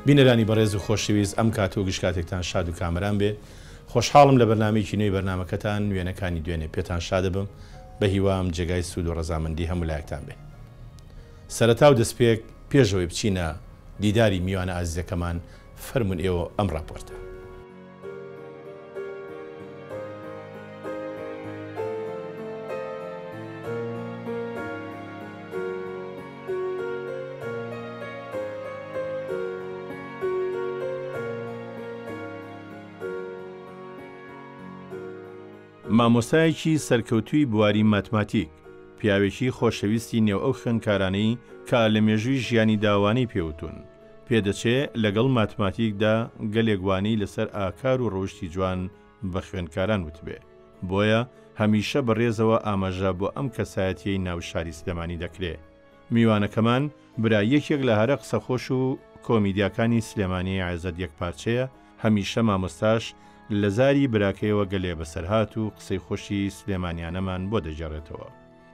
بینەرانی بەڕێز و خۆشەویست ئەم کات و گشتکاتێکتان شاد و کامران بێ خۆشحاڵم لە بەرنامەیەکی نوێی بەرنامەکەتان نوێنەکانی دوێنێ پێتان شادە بم بە هیوام جێگای سوود و ڕەزامەندی هەموو لایەکتان بێ. سەرەتا و دەستپێک پێشەوەی بچینە دیداری میوانە ئازیزەکەمان فەرمون ئێوە ئەم راپۆرتە. مامۆستایەکی سەرکەوتووی بواری ماتماتیک، پیاوێکی خۆشەویستی نێو ئەو خوێندکارانەی کە لە مێژووی ژیانی داوانەی پێوتون، پێدەچێت لەگەڵ ماتماتیکدا گەلێکوانی لەسەر ئاکار و ڕۆشتی جوان بە خوێندکاران وتبێ. بۆیە هەمیشە بەڕێزەوە ئاماژە بۆ ئەم کەسایەتیەی ناو شاری سلێمانی دەکرێت. میوانەکەمان برا یەکێک لە هەرە قسەخۆش و کۆمیدیاکانی سلێمانی عایزەت یەکپارچەیە، هەمیشە مامۆستاش لە زاری براکەیەوە گەلێ بەسەرهات و قسەی خۆشی سلێمانیانەمان بۆ دەجێڕێتەوە.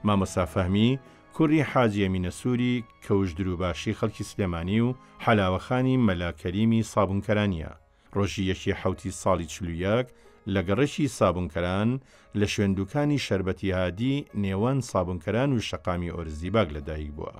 مامۆستا فەهمی کوڕی حاجی ئەمینە سووری کەوژدر و باشی خەڵکی سلێمانی و حەلاوەخانی مەلاکەریمی سابوونکەرانیە. ڕۆژی یەکی حەوتی ساڵی 41 لە گەڕەشی سابوونکەران لە شوێندووکانی شەربەتی هادی نێوان سابوونکەران و شەقامی ئۆرزیباگ لەدایک بووە.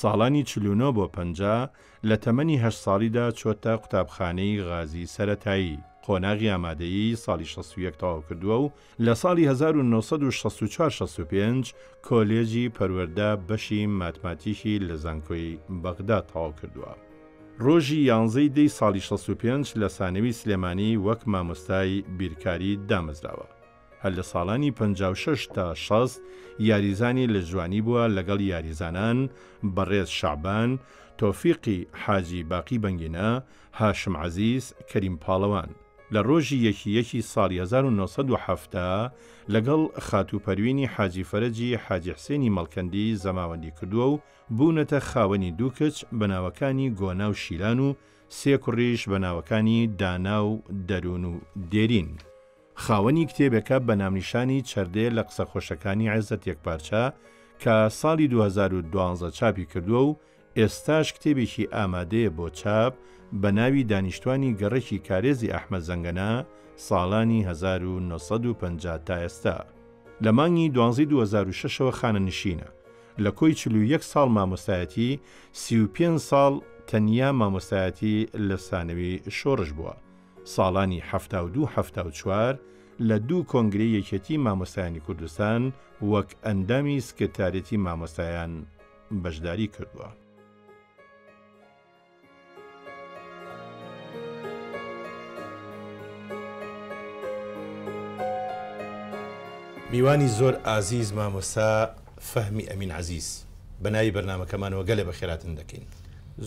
ساڵانی 49 بۆ 50 لە تەمەنی 8 ساڵیدا چۆتە قوتابخانەی غازی سەرەتایی. قۆناغی ئامادەیی ساڵی 61 تەواو کردووە و لە ساڵی 1964-65 کۆلێجی پەروەردە بەشی ماتماتیکی لە زانکۆی بەغدا تەواو کردووە. ڕۆژی 11 دەی ساڵی 65 لە سانەوی سلێمانی وەک مامۆستای بیرکاری دامەزراوە. هەر لە ساڵانی 56 تا 60 یاریزانی لە جوانی بووە لەگەڵ یاریزانان بەڕێز شعبان، تۆفیقی حاجی باقی بەنگینە، هاشم عەزیز، کەریم پاڵەوان. لە ڕۆژی یەکی ساڵی 1970 لەگەڵ خاتوپەروینی حاجی فەرەجی حاجی حسێنی مەڵکەندی زەماوەندی کردووە و بوونەتە خاوەنی دوو کچ بەناوەکانی گۆنا و شیلان و سێ کوڕیش بەناوەکانی دانا و دەروون و دێرین. خاوەنی کتێبێکە بە نامنیشانی چەردێ لە قسە خۆشەکانی عایزەت یەکپارچە کە ساڵی 2012 چاپی کردووە و ئێستاش کتێبێکی ئامادەیە بۆ چاپ بە ناوی دانیشتوانی گەڕێکی کارێزی ئەحمەد زەنگەنە ساڵانی 1950 تا ئێستا. لە مانگی 2006ەوە خانەنشینە. لە کۆی 41 ساڵ مامۆستایەتی 35 ساڵ تەنیا مامۆستایەتی لە سانەوی شۆڕش بووە. ساڵانی 72-74 لە دوو کۆنگرەی یەکێتی مامۆستایانی کوردستان وەک ئەندامی سکرتارێتی مامۆستایان بەشداری کردووە. میوانی زۆر ئازیز مامۆستا فەهمی ئەمین عەزیز بەناوی بەرنامەکەمانەوە گەلێ بەخێراتن دەکەین.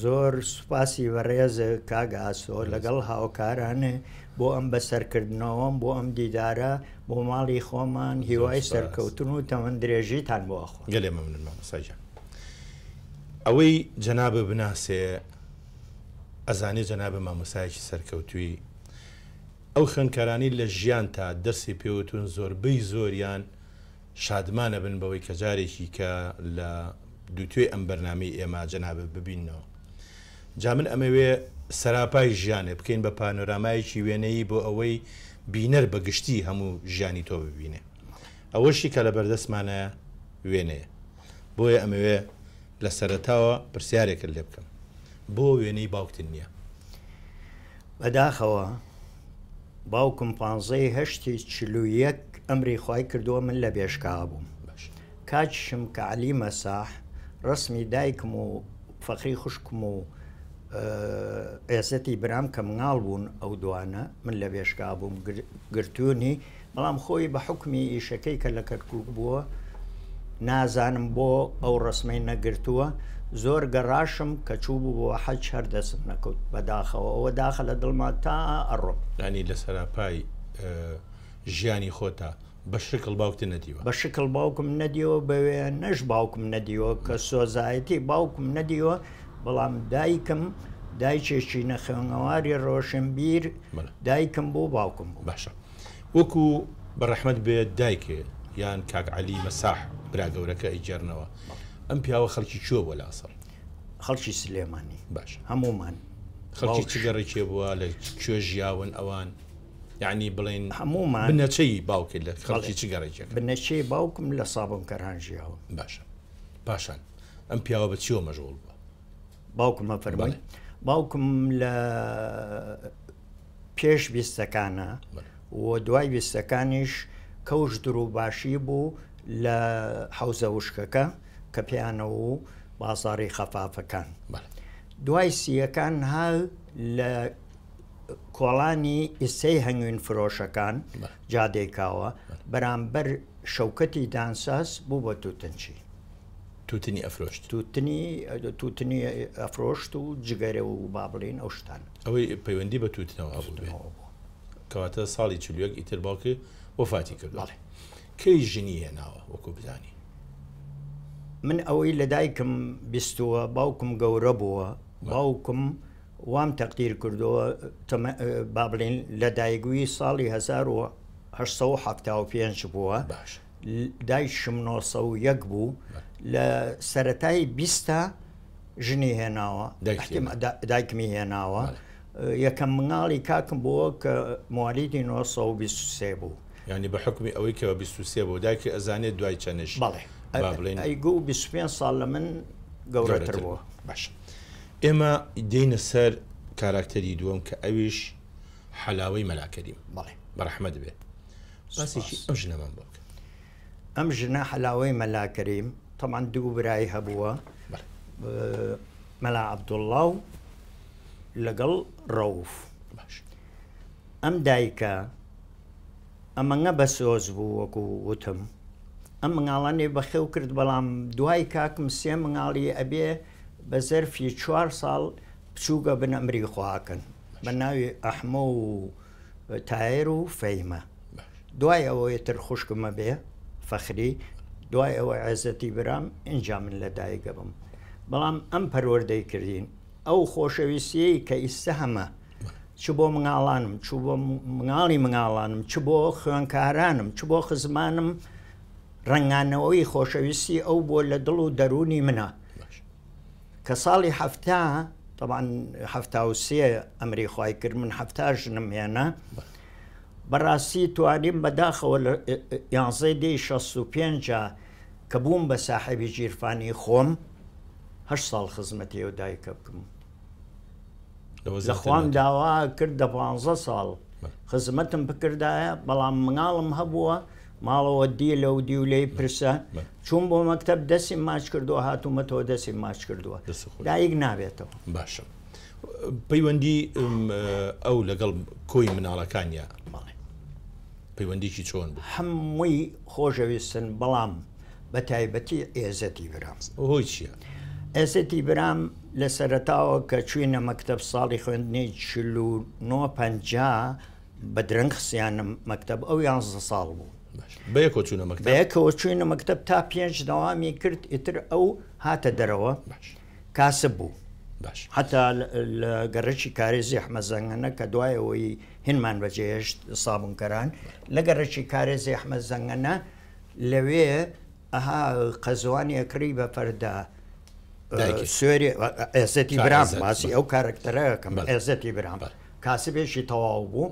زۆر سوپاسی بەڕێز کاگە ئاسۆ لەگەڵ هاوکارانە بۆ ئەم بەسەرکردنەوەم بۆ ئەم دیدارە بۆ ماڵی خۆمان هیوای سەرکەوتن و تەمەندرێژیتان بۆ ئەخۆ. گەلێ مەمنون مامۆستاجان. ئەوەی جەنابە بناسێ ئەزانێ جەنابە مامۆستایەکی سەرکەوتووی ئەو خوێندکارانی لە ژیان تا دەرسی پێوتون زۆربەی زۆریان شادمانە بن بەوەی کە جارێکی کە لە دووتێ ئەم بەرنامەی ئێمە جەنابە ببینەوە. جا من ئەمەوێ سەراپای ژیانێ بکەین بە پانۆرامایەکی وێنەیی بۆ ئەوەی بینەر بەگشتی هەموو ژیانی تۆ ببینێ. ئەوەشی کە لە بەردەستمانە وێنەیە. بۆیە ئەمەوێ لە سەرەتاوە پرسیارێکت لێ بکەم. بۆ وێنەی باوکتن نییە؟ بەداخەوە باوکم 15/8/41 ئەمری خوای کردووە من لە بێشکا بووم. کاتشم کە عەلی مەساح ڕسمی دایکم و فەخری خوشکم و ئێزەتی برام کە مناڵ بوون ئەو دوانە من لە بێشکا بووم گرتوونی، بەڵام خۆی بە حکمی ئیشەکەی کە لە کەرکووک بووە نازانم بۆ ئەو ڕسمەی نەگرتووە. زۆر گەڕاشم کە چوو بوو بۆ حەج هەردەسم نەکەوت بەداخەوە ئەوە داخە لە دڵما تا ئەڕۆ. ینی لە سەراپای ژیانی خۆتا بە شکل باوکتن نەدیوە؟ بە شکل باوکم نەدیەوە، بەوێ نەش باوکم نەدیوە کە سۆزایەتی باوکم نەدیوە، بەڵام دایکم دایکێکی نەخێنەواری ڕۆشنبیر دایکم بۆ باوکم بوو. باشە وەکو بەڕەحمەت بێ دایکێ یان کاک عەلی مەساح برا گەورەکە ئەیجێڕنەوە ئەم پیاوە خەڵکی چووە بۆ لاسەڵ؟ خەڵکی سلێمانی باش هەمومان خەڵکی چگەڕێکی بووە لە کوێ ژیاون ئەوان یعنی بڵێن هەمومان بنەچەی باوکرد لە خەڵکی چگەڕێکێک بنەچەی باوکم لە سابم کەران ژیاوە. باشە پاشان ئەم پیاوە بە چیوە مەژغوڵ بووە؟ باوکمە فەرمووی باوکم لە پێش بیستەکانە و دوای بیستەکانیش کەوش دروباشی بوو لە حەوزە وشکەکە کە پێیانەوە و بازاڕی خەفافەکان. دوای سیەکان ها لە کۆڵانی ئیسەی هەنگوین فرۆشەکان جادێکاوە بەرامبەر شەوکەتی دانساس بوو بە تووتنچی تووتنی ئەفرۆشت تووتنی ئەفرۆشت و جگەرە و بابڵین ئەو شتان ئەوەی پەیوەندی بە تووتنەوە هەبوو کەواتە ساڵی چلوەک ئیتر باوکە وەفاتی کردوڵێ کەی ژنی هێناوە وەکو بزانی؟ من ئەوەی لە دایکم بیستووە باوکم گەورە بووە باوکم وام تەقدیر کردەوە با بڵێن لە دایگویی ساڵی 1970 بووە دایشم 901 بوو لە سەرەتای 20 ژنی هێناوە دایکمی هێناوە یەکەم مناڵی کاکم بووە کە موالیدی 1923 بوو ینی بە حکمی ئەوەی کەەوە 23 بوو دایکە ئەزانێت دوای چەندش بەڵێ ئەیگو 25 ساڵ لە من گەورەتر بووە. باش ئێمە دێنە سەر کاراکتەری دووەم کە ئەویش حەلاوەی مەلاکەریم بەڵێ بەڕەحمەت بێ باسێکی ئەم ژنەمان بۆ بکە. ئەم ژنە حەلاوەی مەلاکەریم تەمان دوو برای هەبووە مەلا عەبدوڵڵا و لەگەڵ ڕەوف. باش ئەم دایکە ئەمەنگە بە سۆز بوو وەکو وتم ئەم مناڵانێ بەخێو کرد بەڵام دوای کاکم سێ مناڵی ئەبێ بە زەرفی 4 ساڵ بچووکە بن ئەمری خواکەن بە ناوی ئەحمە و تایر و فەیمە. دوای ئەوەی تر خوشکمە بێ فەخری دوای ئەوە عێزەتی برام اینجا من لە دایکە بم بەڵام ئەم پەروەردەی کردین ئەو خۆشەویستیەی کە ئیسە هەمە چ بۆ مناڵانم چ بۆ مناڵی مناڵانم چ بۆ خوێنکارانم چ بۆ خزمانم ڕنگانەوەی خۆشەویستی ئەو بۆ لە دڵ و دەرونی منە کە ساڵی هەفتا طبعا 73 ئەمری خوای کرد من 70 ژنم هێنا بەڕاستی توانیم بەداخەوە لە 11 کە بووم بە ساحەبی گیرفانی خۆم 8 ساڵ خزمەتی و دایکە بکەم لە خوام داوا کرد 15 ساڵ خزمەتم بکردایە بەڵام مناڵم هەبووە ماڵەوە دی لە و دی و لێی پرسە چوون بۆ مەکتەب دەستی ماچ کردووە هاتوومەتەوە دەستی ماچ کردووە دایک نابێتەوە. باشە پەیوەندی ئەو لەگەڵ کۆی مناڵەکانیە پەیوەندیکی چۆن بوو؟ هەمووی خۆشەویستن بەڵام بە تایبەتی ئێزەتی برام. هۆی چییە؟ ئێزەتی برام لە سەرەتاوە کە چوینە مەکتەب ساڵی خوێندنی 49 بە درەنگ خسیانم مەکتەب ئەو 11 ساڵ بوو بەیەکەوە چوونە مەکتەب بەیەکەوە چوینە مەکتەب تا 5 دەوامی کرد ئیتر ئەو هاتە دەرەوە کاسب بوو حتا لە گەڕێکی کارێزی ئەحمەد زەنگەنە کە دوایەوەی هینمان بەجێهێشت سابوونکەران لە گەڕێکی کارێزی ئەحمەد زەنگەنە لەوێ ئەها قەزوانی ئەکری بە فەردا سوێری ئێزەتی برام باسی ئەو کارکتەرەکەم ئێزەتی برام کاسبێکی تەواو بوو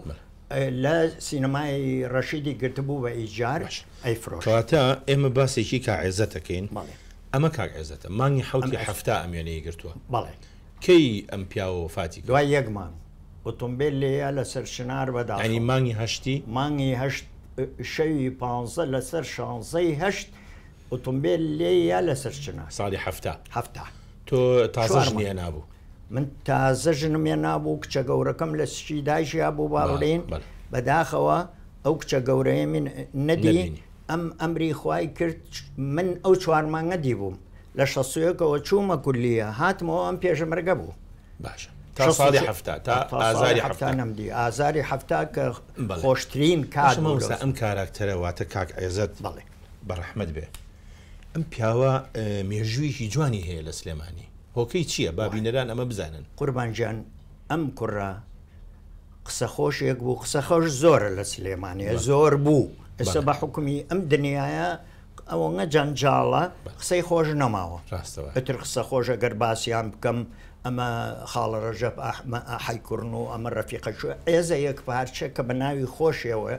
لە سینەمای ڕەشیدی گرتبوو بە ئیجار ئەیفرۆش. کەواتە ئێمە باسێکی کا عێزەتەکەین ئەمە کاک عێزەتە مانگی حوتی هەفتا ئەم وێنەی گرتووە بەڵێ کەی ئەم پیاوە وفاتی کرد؟ دوای یەکمان ئۆتۆمبیل لێیە لەسەر شنار بەدا ینی مانگی هەشتی مانگی شەوی 15 لەسەر 16 ئۆتۆمبیل لێیە لەسەر شنار ساڵی هەفتا تۆ تازە ژنیە نابوو من تازە ژنمێ نابوو کچە گەورەکەم لە سشی دایشیا بوو باڵێن بەداخەوە ئەو کچە گەورەیە من نەدی ئەم ئەمری خوای کرد من ئەو 4 مانگە دی بووم لە 16ەوە چوومە کولیە هاتمەوە ئەم پێشەمەرگە بوو. باشە تا ساڵی هەفتا تا ئازاری هەفتا نەمدی ئازاری هەفتا کە خۆشترین کات ئەم کاراکتەرە واتە کاک عێزەت بەڵێ بەڕەحمەت بێ ئەم پیاوە مێژوویەکی جوانی هەیە لە سلێمانی هۆکەی چییە بابینەران ئەمە بزانن؟ قوربانجان ئەم کوڕە قسە خۆشێک بوو قسە خۆش زۆرە لە سلێمانیە زۆر بوو ئێستا بە حکومی ئەم دنیاە ئەوەنگە جەنجاڵە قسەی خۆش نەماوە ئەتر قسە خۆش ئەگەر باسییان بکەم ئەمە خاڵە ڕەجەب حیکردن و ئەمە ڕەفیقە ئێزە یەک پارچە کە بە ناوی خۆشیەوە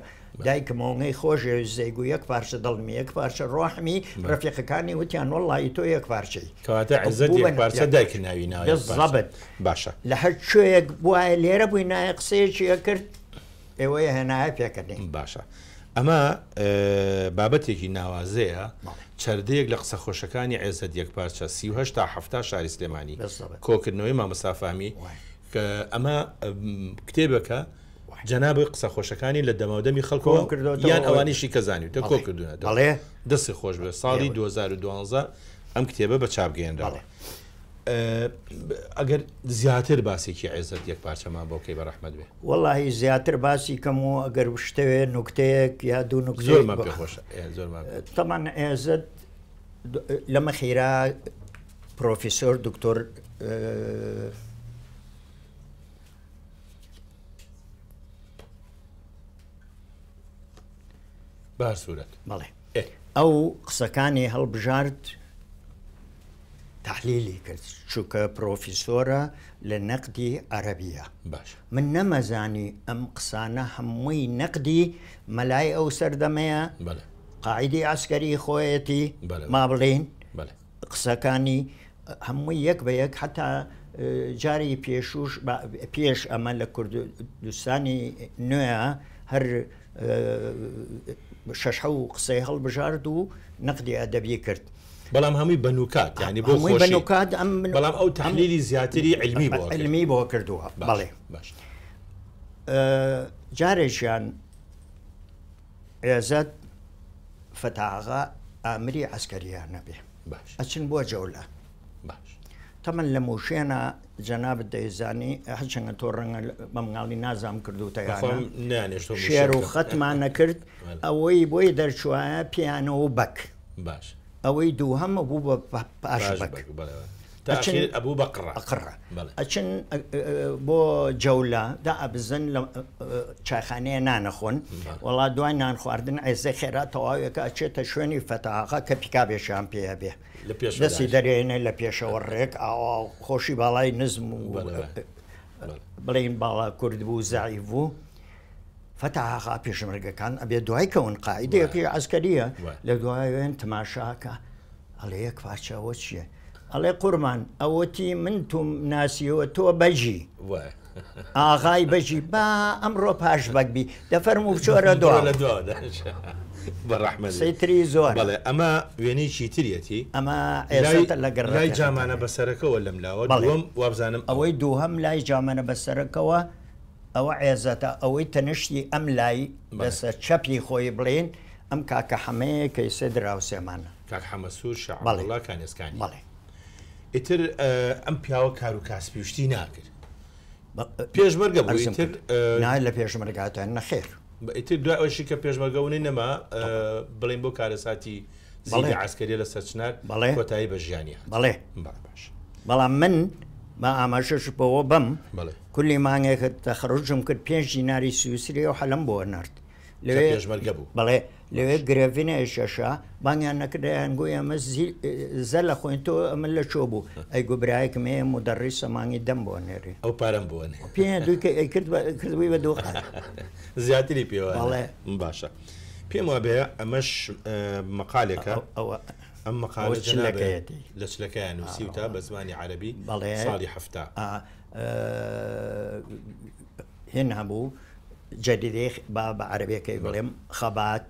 دایکمەوەی خۆشێ زەیگو یەک پارچە دڵمی یەک پارچە ڕۆحمی ڕەفیقەکانی وتیان وەڵی تۆ یەک پارچەی کەواتە عزت یەک پارچە دایک ناوی زەبت باشە لە هەر شوێک وایە لێرە بووی نایە قسەیەکیە کرد ئێوەیە هێنایە پێکردین باشە ئەمە بابەتێکی ناوازەیە چەردەیەک لە قسە خۆشەکانی عێزت یەک پارچە 38 تا 70 شاری سلێمانی کۆکردنەوەی مامەسافامی کە ئەمە کتێبەکە جەنابی قسە خۆشەکانی لە دەمەودەمی خەڵکەوە یان ئەوانیشی کەزانی تە کۆ کردوونە دەڵێ دەستی خۆش بێ ساڵی 2012 ئەم کتێبە بە چاپگەێنراوە ئەگەر زیاتر باسێکی عێزت یەک پارچەمان بۆکەی بە ڕەحمەت بێ وەڵی زیاتر باسی کەم و ئەگەر شتەوێ نوکتەیەک یا دوو نوک زۆرمە پێ خۆشە تەمان عێزت لەمە خێرا پرۆفیسۆر دکتۆر باسوورەت بەڵێ ئەو قسەکانی هەڵبژارد تحلیلی کرد چووکە پرۆفیسۆرە لە نەقدی عەرەبیە باش من نەمەزانی ئەم قسانە هەمووی نەقدی مەلای ئەو سەردەمەیە قاعیدی عسکەری خۆیەتی ما بڵێن قسەکانی هەمووی یەک بە یەک حتا جاری پێشوش پێش ئەمە لە کوردستانی نوێە هەر شەش و قسەی هەڵبژارد و نەقدی ئەدەبی کرد بەڵام هەمووی بەنوکات ینی بۆ بەنوکات بەڵام ئەو تحلیلی زیاتری علمی بۆ کردووە بەڵێ باش جارێکیان عێزت فتاغا ئامری عسکەریانە بێ باش ئەچن بۆ جەولە باش تەمەن لە موشێنە جەنابەت دەیزانی هەرچەندە تۆ ڕەنگە بە مناڵی نازام کردو تەیانە شێر و خەتمان نەکرد ئەوەی بۆی دەرچوایە پیانەوە بەک باش ئەوەی دوو هەمە بوو بە پاش بەک ئەبوو بەقڕە ئەچن بۆ جەولە دا ئەبزن لە چایخانەیە نانەخۆن وڵا دوای نان خواردن ئەیزە خێرا تەواویەکە ئەچێتە شوێنی فتاغا کە پیکابێشیان پێ بێ دەستی دەرێنێ لە پێشەوە ڕێک ئاوا خۆشی باڵای نزم و بڵین باڵا کورد بوو زعیف بوو فتاغا پێشمەرگەکان ئەبێ دوایکەون قاعیدەیەکی عسکەریە لە دوایێن تەماشاکە ئەڵێ یەک پارچەوە چییە ئەڵێ قورمان ئەوەتی من توم ناسیەوە تۆ بەژی ئاغای بەژی با ئەمڕۆ پاش بەکبی دەفەرمو بچۆرە دو بەڕەحمەت سەیتری زۆر بەڵێ ئەمە وێنەیەکی تریەتی ئەمە ئێستا لە لای جامانە بەسەرەکەەوە لەم لاوە دووەم وابزانم ئەوەی دووهەم لای جامانە بەسەرەکەەوە ئەوە عێزەتە ئەوەی تەنشتی ئەم لای بەسەر چەپی خۆی بڵێن ئەم کاکە حەمەیە کەیسە دراوسێمانە کاک حەمە سوور شەعبڵڵا کانێسکانی بەڵێ ئیتر ئەم پیاوە کار و کاسپیشتی ناکرد پێشمەرگە بوو ئیتر نای لە پێشمەرگاتیان نەخێر ئیتر دوای ئەوشی کە پێشمەرگەونی نەما بڵێن بۆ کارەساتی زیدی عسکەری لە سەرچنار کۆتایی بە ژیانیە بەڵێ باش بەڵام من با ئاماژەش بەوە بەم کولی مانگێکە تەخڕوجم کرد 5 دیناری سویسری و حەلم بۆ نرد لەوێ پێشمەرگە بوو بەڵێ لەوێ گرێڤینە شەشە بانیان نەکردیان گوی ئەمە زە لە خۆین تۆ ئەمە لە چۆ بوو ئەی گوبرایەکم هەیە مدەڕی سەمانگی دەم بۆ نێری ئەو پارەم بووە پێ دوی کردبووی بە دوو زیاتری پێوە باشە پێم وابێ ئەمەش مەقالێکە ئەم مەقالە لە چلەکەیان نووسیوتە بە زمانی عەرەبی ساڵی هەفتا هێن هەبوو جدیدێک با بە عەرەبیەکەی بڵێم خەبات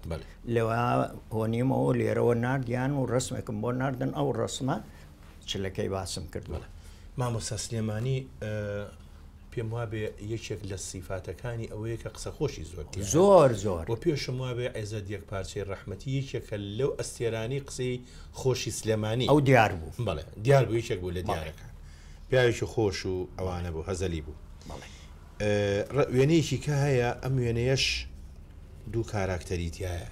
لەوە هۆنیمەوە لێرەوە نردیان و ڕسمێکم بۆ ناردن ئەو ڕسمە چلەکەی باسم کردووە مامۆستا سلێمانی پێم وابێ یەکێک لە سیفاتەکانی ئەوەیە کە قسە خۆشی زۆر زۆر بۆ پێشم وابێ عێزت یەک پارچەی ڕەحمەتی یەکێکە لەو ئەستێرانی قسەی خۆشی سلێمانی ئەو دیار بوو بەڵێ دیار بوو یەکێک بوو لە دیارەکان پیاوێکی خۆش و ئەوانە بوو هەزەلی بوو وێنەیەکی کە هەیە ئەم وێنەیەش دوو کاراکتەریتیایە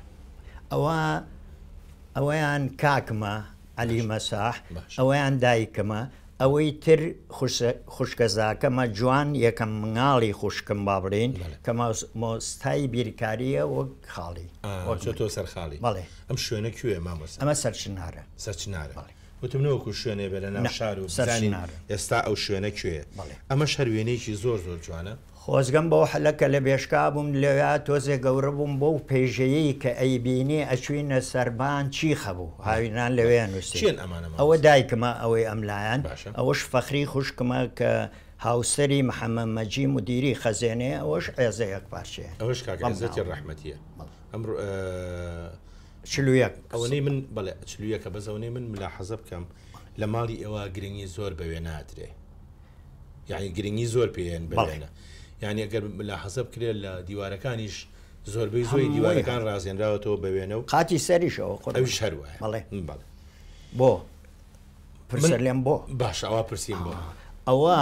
ئەوەیان کاکمە عەلی مەساح ئەوەیان دایکمە ئەوەی تر خوشکەزاکەمە جوان یەکەم مناڵی خوشکم با بڵێن کە مۆستای بیرکاریە وەک خاڵی تۆ سەرخاڵی بەڵێ ئەم شوێنە کوێ مامۆستا ئەمە سەرچنارە سەرچنارە وتمنەوەکو شوێنێ بێ لە ناو شار و بزانین ئێستا ئەو شوێنە کوێ ئەمە هەروێنەیەکی زۆر زۆر جوانە. خۆزگەم بۆ حەلەکە لە بێشکا بووم لەوێ تۆزێ گەورە بووم بۆ و پێژەیەی کە ئەیبینی ئەچوینە سەربان چی خەبوو هاوینان لەوێ نووسێن ئەوە دایکمە ئەوەی ئەملایەن ئەوەش فەخری خوشکمە کە هاوسەری محەممەد مەجی مدیری خەزێنێ ئەوەش عێزەیەک پارچەیە ئەوەش کاکەزەتی ڕەحمەتیە ئەمڕۆ چلوویەک ئەوەی من بەڵێ چلوویەکە بەزەونەی من ملاحەزە بکەم لە ماڵی ئێوە گرنگی زۆر بەوێ ناترێ یعنی گرنگی زۆر پێێن بڵێنە یعنی ئەگەر ملاحەزە بکرێت لە دیوارەکانیش زۆربەی زۆی دیوارەکان ڕازێنراوەتەوە بەوێنە و قاتی سەریشەوە ئەوش هەروە بەڵێ بۆ پرسەر لێم بۆ باش ئەوە پرسییم بۆ ئەوە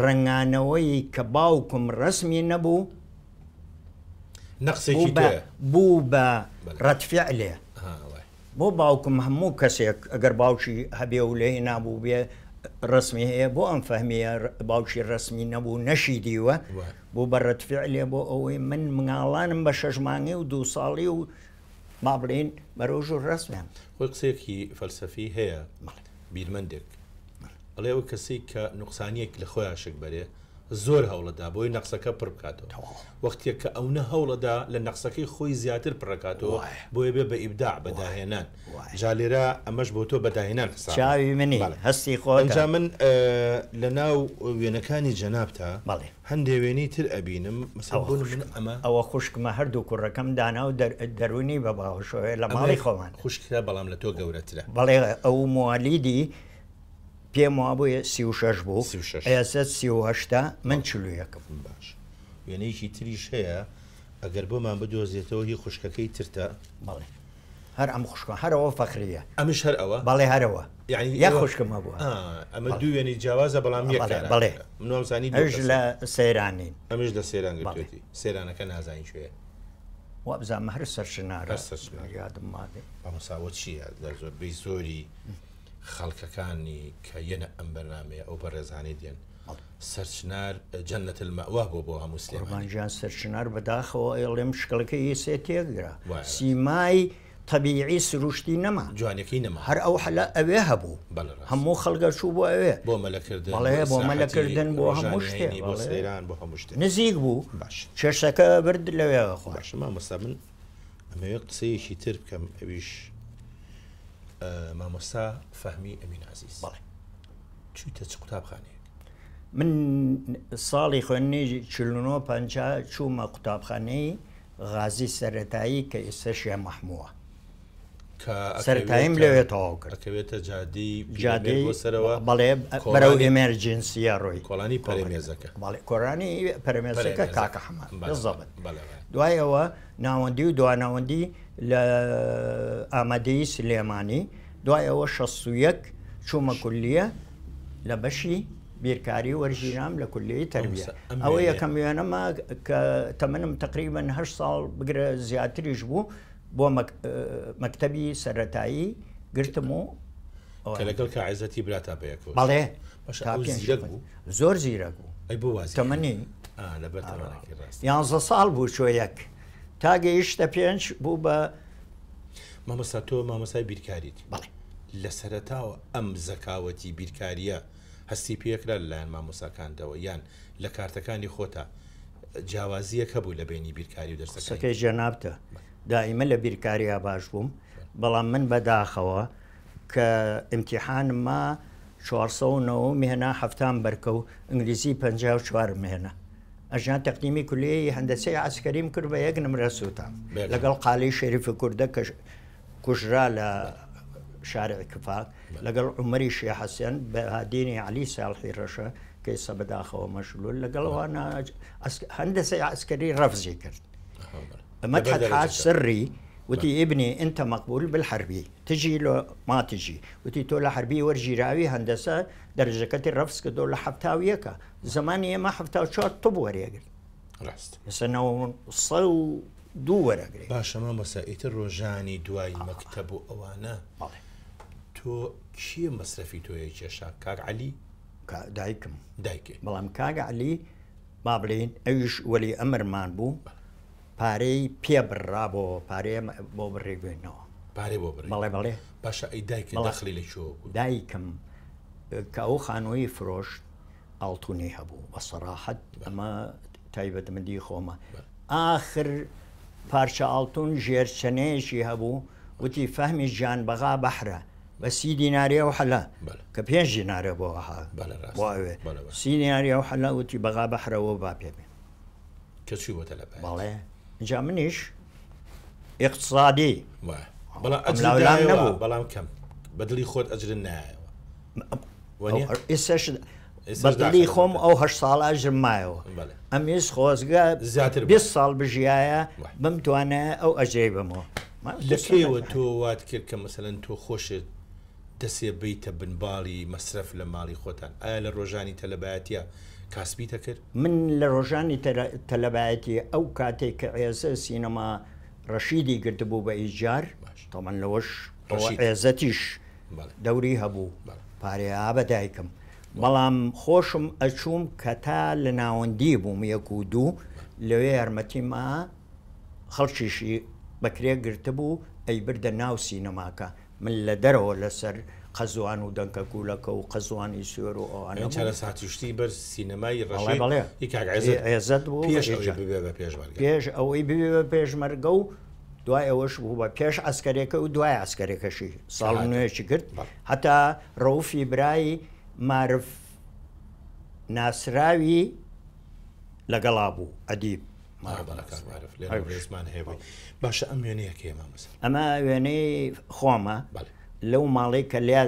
ڕنگانەوەی کە باوکم ڕسمی نەبوو نەقسێکی بوو بە ڕەتفعلێ بۆ باوکم هەموو کەسێک ئەگەر باوکی هەبێ و لێ نابوو بێ ڕسمی هەیە بۆ ئەم فەهمیە باوکی ڕسمی نەبوو نەشی دیوە بۆ بە ڕەتفعلێ بۆ ئەوەی من مناڵانم بە 6 مانگی و 2 ساڵی و با بڵێن بەرۆژ و ڕسمیان خۆی قسێکی فەلسەفی هەیە بیرمەندێک ئەڵێ ئەو کەسی کە نوقسانیەک لە خۆیان شک بەرێ زۆر هەوڵەدا بۆی نەقسەکە پڕ بکاتەوە وەختێک کە ئەو نە هەوڵەدا لە نەقسەکەی خۆی زیاتر پڕکاتەوە بۆیە بێ بە ئیبداع بەداهێنان جالێرە ئەمەش بۆ تۆ بەداهێنان چاوی منی هەستی خۆ من لە ناو وێنەکانی جەنابتا هەندێک وێنەی تر ئەبینم ئەمە ئەوە خوشکمە هەردوو کوڕەکەم دانا و دەرونی بە باوەشەوەی لە ماڵی خۆمان خوشکرا بەڵام لە تۆ گەورەترە بەڵێ ئەو موالیدی پێم وا بووە 36 بوو ئێستا 38 من چلوویەکەم باش وێنەیەکی تریش هەیە ئەگەر بۆمان بدۆزێتەوە هی خوشکەکەی ترتە بەڵێ هەر ئەم خوشکە هەرەوە فەخریە ئەمش هەر ئەوە بەڵێ هەرەوە یعنی یا خوشکمە بووە ئەمە دوو وێنی جیاوازە بەڵام یەکە بەڵێ منوامزانی ئەش لە سەیرانین ئەمش لە سەیران گرتوێتی سەیرانەکە نازانی شوێ وابزانمە هەر سەرچنارە یادم مادێ ئەمەساوە چییە لە زۆربەی زۆری خەڵکەکانی کە یەنە ئەم بەرنامەیە ئەو بەڕێزانەی دێن سەرچنار جەنەت المەوا بۆ هەموو سلێمانیان سەرچنار بەداخەوە ئێڵێم شکڵەکەی سێ تێگرا سیمای طبیعی سروشتی نەما جوانەکەی نەما هەر ئەو حەلا ئەوێ هەبوو هەموو خەڵگە چوو بۆ ئەوێ بۆ مەلەکردن بەڵێ بۆ مەلەکردن بۆ هەموو شتێ بۆ سەیران بۆ هەموو شتێ نزیک بوو چێشەکە برد لەوێ باش مامۆستا من ئەمەوێ قسەیەکی تر بکەم ئەویش مامۆستا فەهمی ئەمین عەزیز بەڵێ چوویتە چ قوتابخانەیەک من ساڵی خوێندنی 49 چوومە قوتابخانەی غازی سەرەتایی کە ئێستا شێ مەحمووە سەرەتاییم لەوێ تەواو کرد ئەکەوێتە جادەی بۆسەرەوە بەڵێ بەرەو ئێمەرجنسیە ڕۆی کۆڵانی پەرێمێزەکە بەڵێ کۆرانی پەرێمێزەکە کاکە حەمان بەزەبت دوایەوە ناوەندی و دواناوەندی لە ئامادەیی سلێمانی دوایەوە 61 چوومە کولیە لە بەشی بیرکاری وەرژیرام لە کولیەی تەربیە ئەوە یەکەم وێنەمە کە تەمەنم تقریبەن 8 ساڵ بگرە زیاتریش بوو بۆ مەکتەبی سەرەتایی گرتم و کە لەگەڵ کە عیزەتی براتا پێیەکەوە بەڵێ زۆر زیرەک بوو ئەی بۆ واز تەمەنی لەبەر 11 ساڵ بوو شوەیەک تا گەیشتە 5 بوو بە مامۆستا تۆ مامۆسای بیرکاریت بەڵێ لە سەرەتاوە ئەم زەکاوەتی بیرکاریە هەستی پێکرا لەلایەن مامۆساکاندەوە یان لە کارتەکانی خۆتا جیاوازیەک هەبوو لە بینی بیرکاری و دەرسەکەی جەنابتە دائیمە لە بیرکاریە باش بووم بەڵام من بەداخەوە کە ئیمتیحانما 409 مێنا هەفتان بەرکە و ئینگلیزی 54 مێنە ئەژیان تەقدیمی کولیەی هەندەسەی عسکەریم کرد بە 1 نمرە سووتام لەگەڵ قاڵی شەریفی کوردە کە کوژرا لە شارع کفاک لەگەڵ عومەری شێ حەسێن بە هادینی علی ساڵحی ڕەشە کە ئێستا بەداخەوە مەشلول لەگەڵەوانە هەندەسەی عسکەری ڕەفزی کرد مدحت حاج سري وتي ابني انت مقبول بالحربي تجي له ما تجي وتي تولى حربي ورجي راوي هندسه درجه كتير رفس كدو لحفتاويكا زماني ما حفتاو شو طب وريقل رست سنه صو دو ورقل باشا ما مسائل الرجاني دواي مكتب وانا تو كي مصرفي تو يجشا كاك علي دايكم دايكي بلام كاك علي بابلين ايش ولي امر مان بو پارەی پێبڕا بۆ پارەیە بۆ بڕێبوێنەوە پارێ بۆ بڕی بەڵێ بەڵێ باشە ئەی دایکە دەخلی لە شۆ بوو دایکم کە ئەو خانووی فرۆشت ئاڵتونی هەبوو بە سەراحەت ئەمە تایبەتمەندی خۆمە ئاخر پارچە ئاڵتون ژێرچەنەیەکی هەبوو وتی فەهمی گیان بەغا بەحرە بە 30 دیناریە و حەلا کە 5 دینارە بۆ ئەوێ 30 دیناریە و حەلا وتی بەغا بەحرەوە با پێ بێ کە چی بۆتە لە بەڵێ اینجا منیش اقتصادی بەڵام نەبوو بەڵام کەم بەدڵی خۆت ئەجرن نایەوە ئێستاش بەدڵی خۆم ئەو 8 ساڵ ئەژرم مایەوە ئەمیش خۆزگە زیاتر 20 ساڵ بژایە بمتوانە ئەو ئەجێ بمەوە لەکەوە تۆ وات کرد کە مەسەلەن تۆ خۆشت دەسێ بیتە بنباڵی مەسرف لە ماڵی خۆتان ئایا لە ڕۆژانی تەلەبایەتیە کاسبیتە کرد؟ من لە ڕۆژانی تەلەبایەتی ئەو کاتێک کە ئێزە سینەما ڕەشیدی گرتبوو بە ئیجار تۆمەن لەوەش ئێزەتیش دەوری هەبوو پارەیە بە دایکم بەڵام خۆشم ئەچووم کە تا لە ناوەندی بووم 1 و 2 لەوێ یارمەتیمە خەڵکیشی بەکرێ گرتبوو ئەی بردە ناو سینەماکە من لە دەرەوە لەسەر قەزوان و دەنکە کوولەکە و قەزوانی سوێر و ئەوانە چارە ساتیشتی بەر سینەمای ڕێزت بوو پێش ئەوەی ببێ بە پێشمەرگە و دوای ئەوەش بوو بە پێش ئەسکەرێکە و دوای ئەسکەرێکەشی ساڵ نوێشی کرد هەتا ڕەوفی برایی معرف ناسراوی لەگەڵا بوو ئەدیب باشە ئەم وێنەیە کێمە ئەمە وێنەی خۆمە لەو ماڵی کە لێ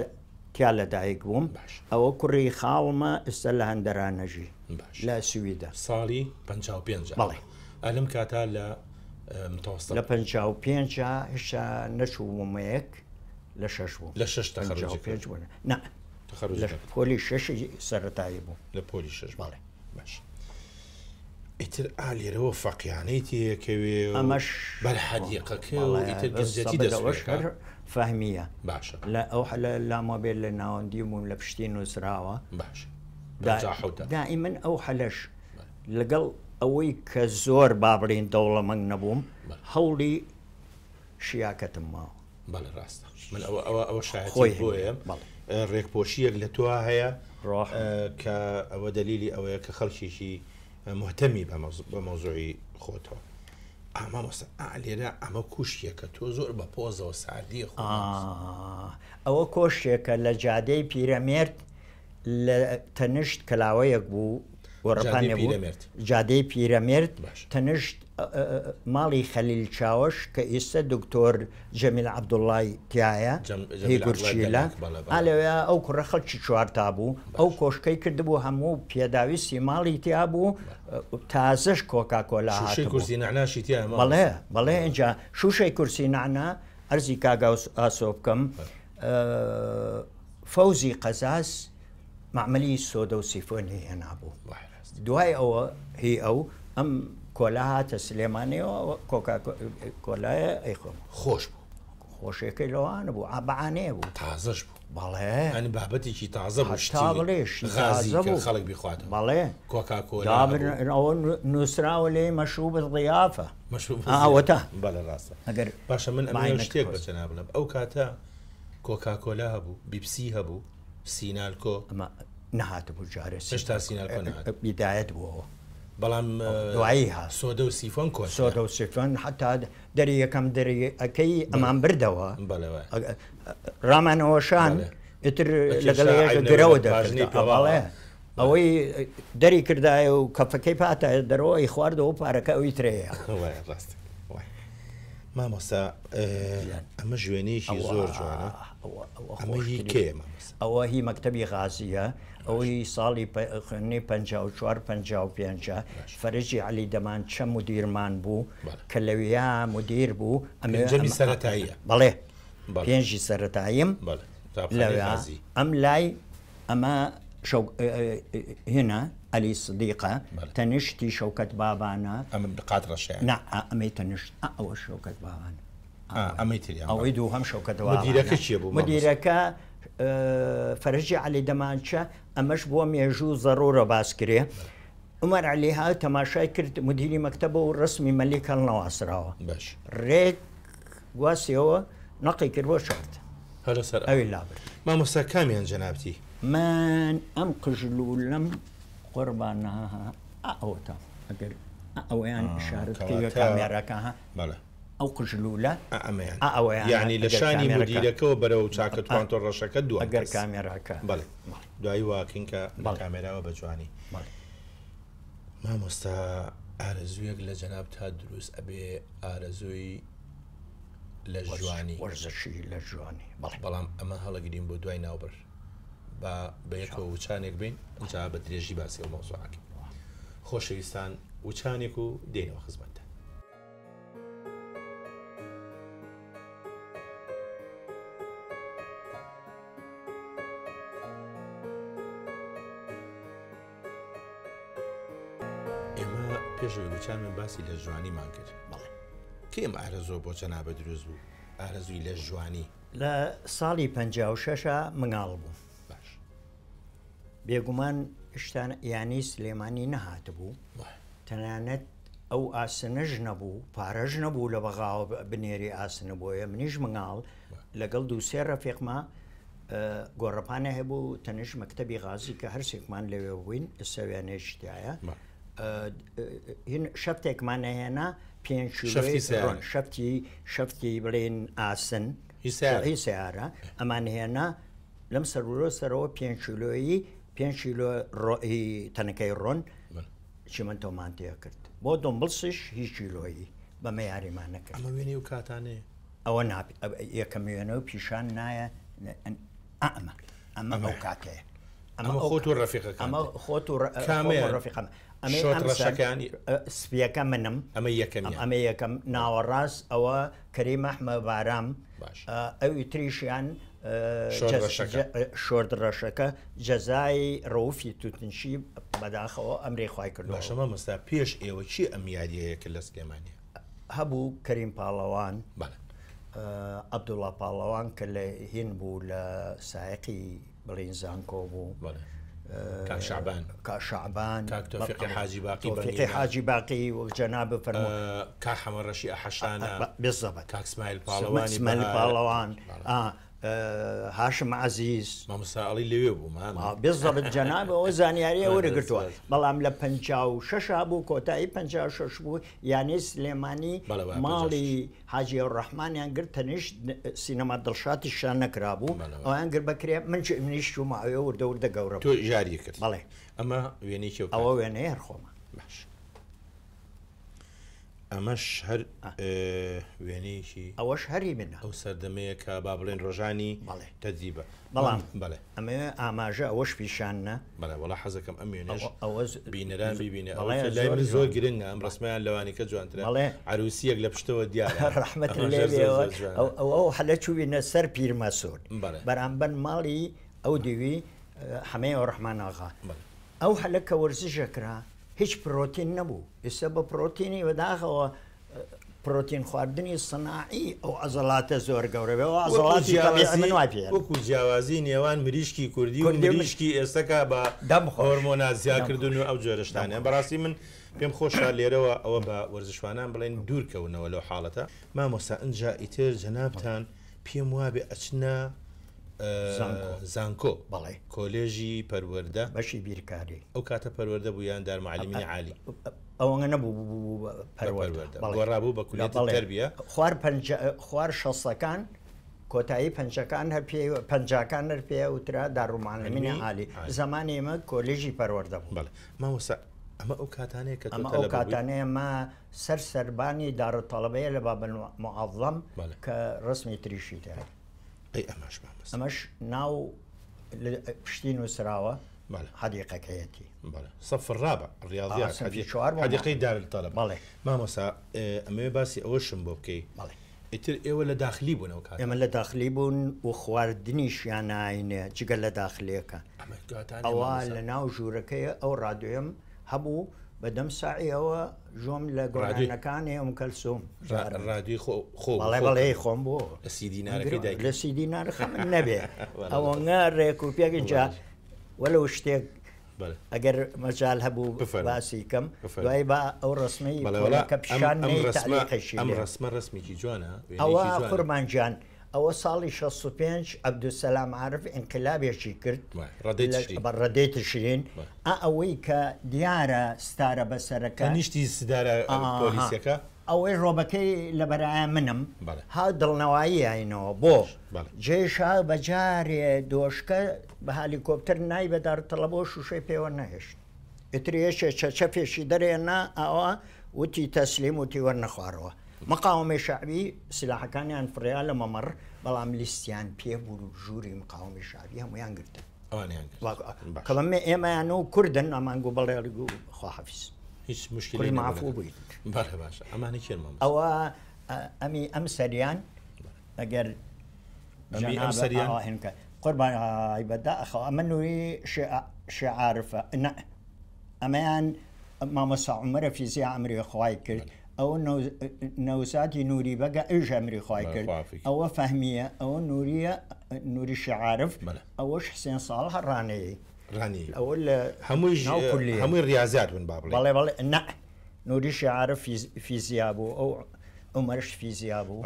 تیا لەدایک بووم ئەوە کوڕی خاڵمە ئێستا لە هەندەرانەژی لە سویدا ساڵی 55 بەڵێ ئەلم کاتا لە متوسط لە 55 هێشتا نەچوومەیەک لە 6 بوو لە 6 5 بوون نه لە پۆلی 6 سەرەتایی بوو لە پۆلی 6 بەڵێ باش ئیتر ئالێرەوە فەقیانەی تێکەوێ ئەمەش بەرحەدیقەکە و ئیتر گەنجەتی دەستەوەش فەهمیە باشە لە ئەو لامۆبێت لە ناوەندی بووم لە پشتی نووسراوە باش دائیمەن ئەو حەلەش لەگەڵ ئەوەی کە زۆر بابڕین دەوڵەمەنگ نەبووم هەوڵی شیاکەتم ماوە بەڵێ ڕاستە من ئەوە شایەتی بۆیە ڕێکپۆشیەک لە تۆ هەیە کە ئەوە دلیلی ئەوەیە کە خەڵکیشی مهتەمی بە مۆزوعی خۆتەوە ئەمە مەسە لێرە ئەمە کوشتێکە تۆ زۆر بە پۆزەوە ساردی خۆ ئەوە کۆشتێکە لە جادەی پیرەمێرد لە تەنشت کەلاوەیەک بوو وەڕپانێ بوو جادەی پیرەمێرد تەنشت ماڵی خەلیل چاوەش کە ئێستا دکتۆر جەمیل عەبدوڵڵای تایە هی گورچیلە ئالەوێ ئەو کوڕە خەڵکی چوارتا بوو ئەو کۆشکەی کردبوو هەموو پێداویستی ماڵی تیا بوو تازەش کۆکاکۆلا بەڵێ بەڵێ اینجا شوشەی کورسی نعنا ئەرزی کاگا ئاسۆ بکەم فەوزی قەزاز معمەلی سۆدە و سیفۆنی هێنابوو دوای ئەوە هی ئەو ئەم کۆلا هاتە سلێمانەوە کۆلایە ئەی خۆم خۆش بوو خۆشیەکەی لەوانە بوو ئابعانەیە بوو تازەش بوو بەڵێ ئەنی بابەتێکی تازە بڵێش خەڵک بخوات بەڵێ ئەوە نووسراوە لێ مەشروب ضیافە ئاوەتە بەڵێ ڕاستە ئەگەر باشە من ئەمە شتێک بەچەنا بڵم ئەو کاتە کۆکاکۆلا هەبوو بیپسی هەبوو سینالکۆ ئەمە نەهاتە بوو جارێ هێشتا سینالکۆ بیدایەت بووەوە بەڵام دوایی ها سۆدە و سیفۆن کۆ سۆدە و سیفۆن حتا دەری یەکەم دەریەکەی ئەمان بردەوە ڕامانەوەشان ئیتر لەگەڵ گرەوە دەڵێ ئەوەی دەری کردایە و کەفەکەی پاتایە دەرەوەی خواردەوە پارەکە ئەوی ترەیە ڕاست مامۆستا ئەمە ژوێنەیەکی زۆر جوانە ئەمەی کێ ئەوە هی مەکتەبی غازیە ئەوەی ساڵی خوێنی 54-55 فەرجی عەلی دەمان چە مدیرمان بوو کە لەویا مدیر بوو ئەمەجەمی سەرەتاییە بەڵێ پێنجی سەرەتاییم ئەم لای ئەمە هنا ئەلی سدیقە تەنیشتی شەوکەت بابانە قات ڕەشە ئەمەی تەنیشت ئەوە شەوکەت بابانە ئەوەی دوو هەم شەوکەت مدیرەکە چیە بوو مدیرەکە فەرجی عەلی دەمانچە ئەمەش بۆ مێژوو زەڕۆرە باس کرێ عومەر عەلی ها تەماشای کرد مدیری مەکتەبە و ڕسمی مەلیک هەڵنەواسراوە ڕێک گواسیەوە نقي كربو شرط هذا سر أو اللابر ما مسا كاميان جنابتي من أم قجلو لم قربانها أوتا أجر أو يعني إشارة كي كاميرا كها بله أو قجلولا أو يعني لشاني مديرك وبرو شاكت كونتور رشاكت دو أجر كاميرا كا بله دعي واكينك كاميرا وبجواني بله ما مستا آرزويك لجنابتها دروس أبي آرزوي لجواني ورزشي لجواني بلام أما هلا قديم بدوي ناوبر بيكو وشانك بين جا بدريجي باسي الموضوعك خوشويستان وشانكو دينو خزمته ئێمە پێشەوەی وچان من باسی لە جوانیمان کرد کێم ئارەزۆ بۆ جەنابە دروست بوو ئارەزووی لە جوانی لە ساڵی 56 مناڵ بوو باش بێگومان شتان یانی سلێمانی نەهات بوو تەنانەت ئەو ئاسنەژ نەبوو پارەژ نەبوو لە بەغاوە بنێری ئاسنە بۆیە منیش مناڵ لەگەڵ دووسێ ڕەفیقما گۆڕەپانە هەبوو تەنش مەکتەبی غازی کە هەرسێکمان لەوێ بووین ئێستاویانەیەشتایە شەفتێکمان هێنا پێنج شەفتی بڵێن ئاسن هی سیارە ئەمان هێنا لەم سەرورۆسەرەوە 5 کیلۆیی 5 کیلۆ تەنەکەی ڕۆن چیمەنتۆمان تێ کرد بۆ دۆمبڵسش هیچ کیلۆیی بەمە یاریمان نەکرد ئەمە وێنەی و کاتانەیە ئەوە یەکەم وێنە و پیشان نایە ئەمە ئەو کاتەیە ئەمە خۆت و ڕەفیقەکان ئەمە خۆت و ڕەفیقەم ڕەشەکانی سپیەکە منم ئەمە یەکەم ناوەڕاست ئەوە کەریم ئەحمە بارام ئەوی تریشیان شۆرد ڕەشەکە جەزای ڕەوفی توتنشی بەداخەوە ئەمری خوای کردو باشەمە مەستا پێش ئێوە چی ئەم یاریەیە کە لە سلێمانیە هەبوو کەریم پاڵەوان عەبدوڵڵا پاڵەوان کە لە هین بوو لە سایقی بڵین زانکۆ بوو كاك شعبان كاك توفيق حاجي باقي والجناب فرمو كاك حمر رشيد حشانة بالضبط كاك اسماعيل بالوان هاشم عزيز ما مسائلي اللي يبو ما بالضبط جناب وزانياريه ورقتوا بلام ل 56 ابو كوتاي 56 بو يعني سليماني مالي حاجي الرحمن يعني قرتنش سينما دلشات الشان كرابو او انقر بكري من شو ما ورد ورد قورب تو جاري كرت بله اما ويني شو او ويني هرخوما ماشي ئەمەش هەر وێنەیەکی ئەوەش هەری منە ئەو سەردەمەیە کە با بڵێن ڕۆژانی تەجیبە بەڵام بڵێ ئەمە ئاماژە ئەوەش پیشانە بەڵێ وەڵا حەزەکەم ئەم وێنەش بینەران ببینێ لای من زۆر گرنگە ئەم ڕسمیان لەوانی کە جوانترە عروسیەک لە پشتەوە دیارە ڕەحمەت لێوێەوە ئەو حەلە چووینە سەر پیرمەسۆر بەرامبەر ماڵی ئەو دیوی حەمەی ڕەحمان ئاغا ئەو هەلە کە وەرزشەکرا هیچ پرۆتین نەبوو ئێستا بە پرۆتینی بەداخەوە پرۆتین خواردنی سناعی ئەو عەزەڵاتە زۆر گەورەبێەوە عەزەڵاتی من وای پێ وەکو جیاوازی نێوان مریشکی کوردی و مریشکی ئێستاکە بە هۆرمۆنات زیادکردن و ئەو جۆرەشتانە بەڕاستی من پێم خۆشە لێرەوە ئەوە بە وەرزشوانان بڵێن دوورکەونەوە لەو حاڵەتە مامۆستا ئەنجا ئیتر جەنابتان پێم وابێ ئەچنە زانکۆ بەڵێ کۆلێژی پەروەردە بەشی بیرکاری ئەو کاتە پەروەردە بوویان دارمعلمینی عالی ئەوەنە نەبوو پەروەردە گۆڕابوو بە کولێتی تەربیە خوار شەسەکان کۆتایی پەنجەکان هەر پێ پەنجاکان هەر پێ وترا دارمعلمینی عالی زمانی ئێمە کۆلێژی پەروەردە بوو بەڵێ مامۆستا ئەمە ئەو کاتانەیە کە ئەمە ئەو کاتانەیە مە سەربانی دارالتەڵەبەیە لە باب المعەظەم کە ڕسمی تریشی تایە ئەی ئەمەش ناو پشتی نووسراوە حدیقەکەیەتی صف الرابع الرياضيات حديقي دار الطلب مامۆستا ئەمەوێ باسی ئەوەشم بۆ بکەی ئیتر ئێوە لە داخلی بوون ئەو کات ئێمە لە داخلی بوون و خواردنیشیان ناینێ جگە لە داخلیەکە ئەوە لە ناو ژوورەکەی ئەو ڕادیۆم هەبوو بەدەم ساعیەوە ژۆم لە گۆرانەکانی ئەم کەلسوم ڕادیۆی بەڵێ خۆم بۆ لە سی دینارەکەی دایک لە سی دینارەکە من نەبێ ئەوە ڕێک و پێگەنجا وەلو شتێک ئەگەر مەجال هەبوو باسی کەم دوای بە ئەو ڕسمی کە پیشان ئەم ڕسمە ڕسمێکی جوانە ئەوە قوربانجان ئەوە ساڵی 65 عەبدولسەلام عارف ئینقلابێکی کرد ڕەدەی تشرین ئەوەی کە دیارە ستارە بەسەرەکە نیشتی سدارە پۆلیسیەکە ئەوەی ڕۆبەکەی لە بەرایە منم ها دڵنەوایی هاینەوە بۆ جێشا بەجارێ دۆشکە بە هالیکۆپتەر نای بەدارتەڵە بۆ شوشەی پێوە نەهێشت ئترێشێ چەچەفێشی دەرێنا ئەوە وتی تەسلیم وتی وەرنەخوارەوە مقاومەی شعبی سلاحەکانیان فڕیا لە مەمەڕ بەڵام لیستیان پێبوو و ژووری مقاومەی شعبی هەمویان گرتن کەڵەمێ ئێمەیان و کوردن ئەمانگو بەڵێ خواحەفیز هیچ مشکلی مافوو بوویت باشە ئەمانی کێمە ئەوە ئەمی ئەم سەریان ئەگەر ئەم سەریان هێنکە قوربان بەدا ئەخەوە ئەمە نووری شعارفە ئەمەیان مامۆستا عومەرە فیزیا ئەمری خوای کرد ئەوە نەوزاتی نووری بەگە ئەوش ئەمری خوای کرد ئەوە فەهمیە ئەوە نووریە نووری شعارف ئەوەش حسێن ساڵ هەڕانەیە ئەوە لە هەمووی ریاضیات بن با بڵێ بڵێ نە نووری شعارف فیزیا بوو ئەو عومەرش فیزیا بوو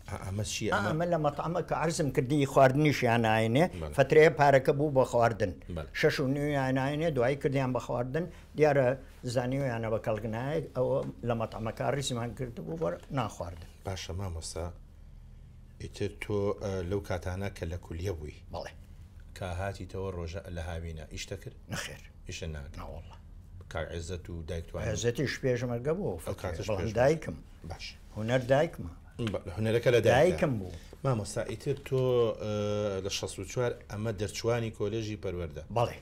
ئەمە لە مەتعەمە کە عەرزم کردی خواردنیشیان ئاینێ فترەیە پارەکە بوو بە خواردن 6.5 ئاینێ دوایی کردیان بە خواردن دیارە زانیویانە بە کەڵگنایە ئەوە لە مەتعەمەکە ڕیزمان کرد بوو بۆ ناخواردن باشە مامۆستا ئیتر تۆ لەو کاتانە کە لە کولیە بووی بەڵێ کە هاتیتەوە ڕۆژە لە هاوینە ئیشتە کرد نەخێر ئیشە ناکەوەڵە عزت و دایکتوان عزەتیش پێشمەرگە بوو دایکم باش هوەر دایکمە هوەرەکە لە دایکم بوو مامۆستا ئیتر تۆ لە 64 ئەمە دەرچوانی کۆلێژی پەروەردە بەڵێ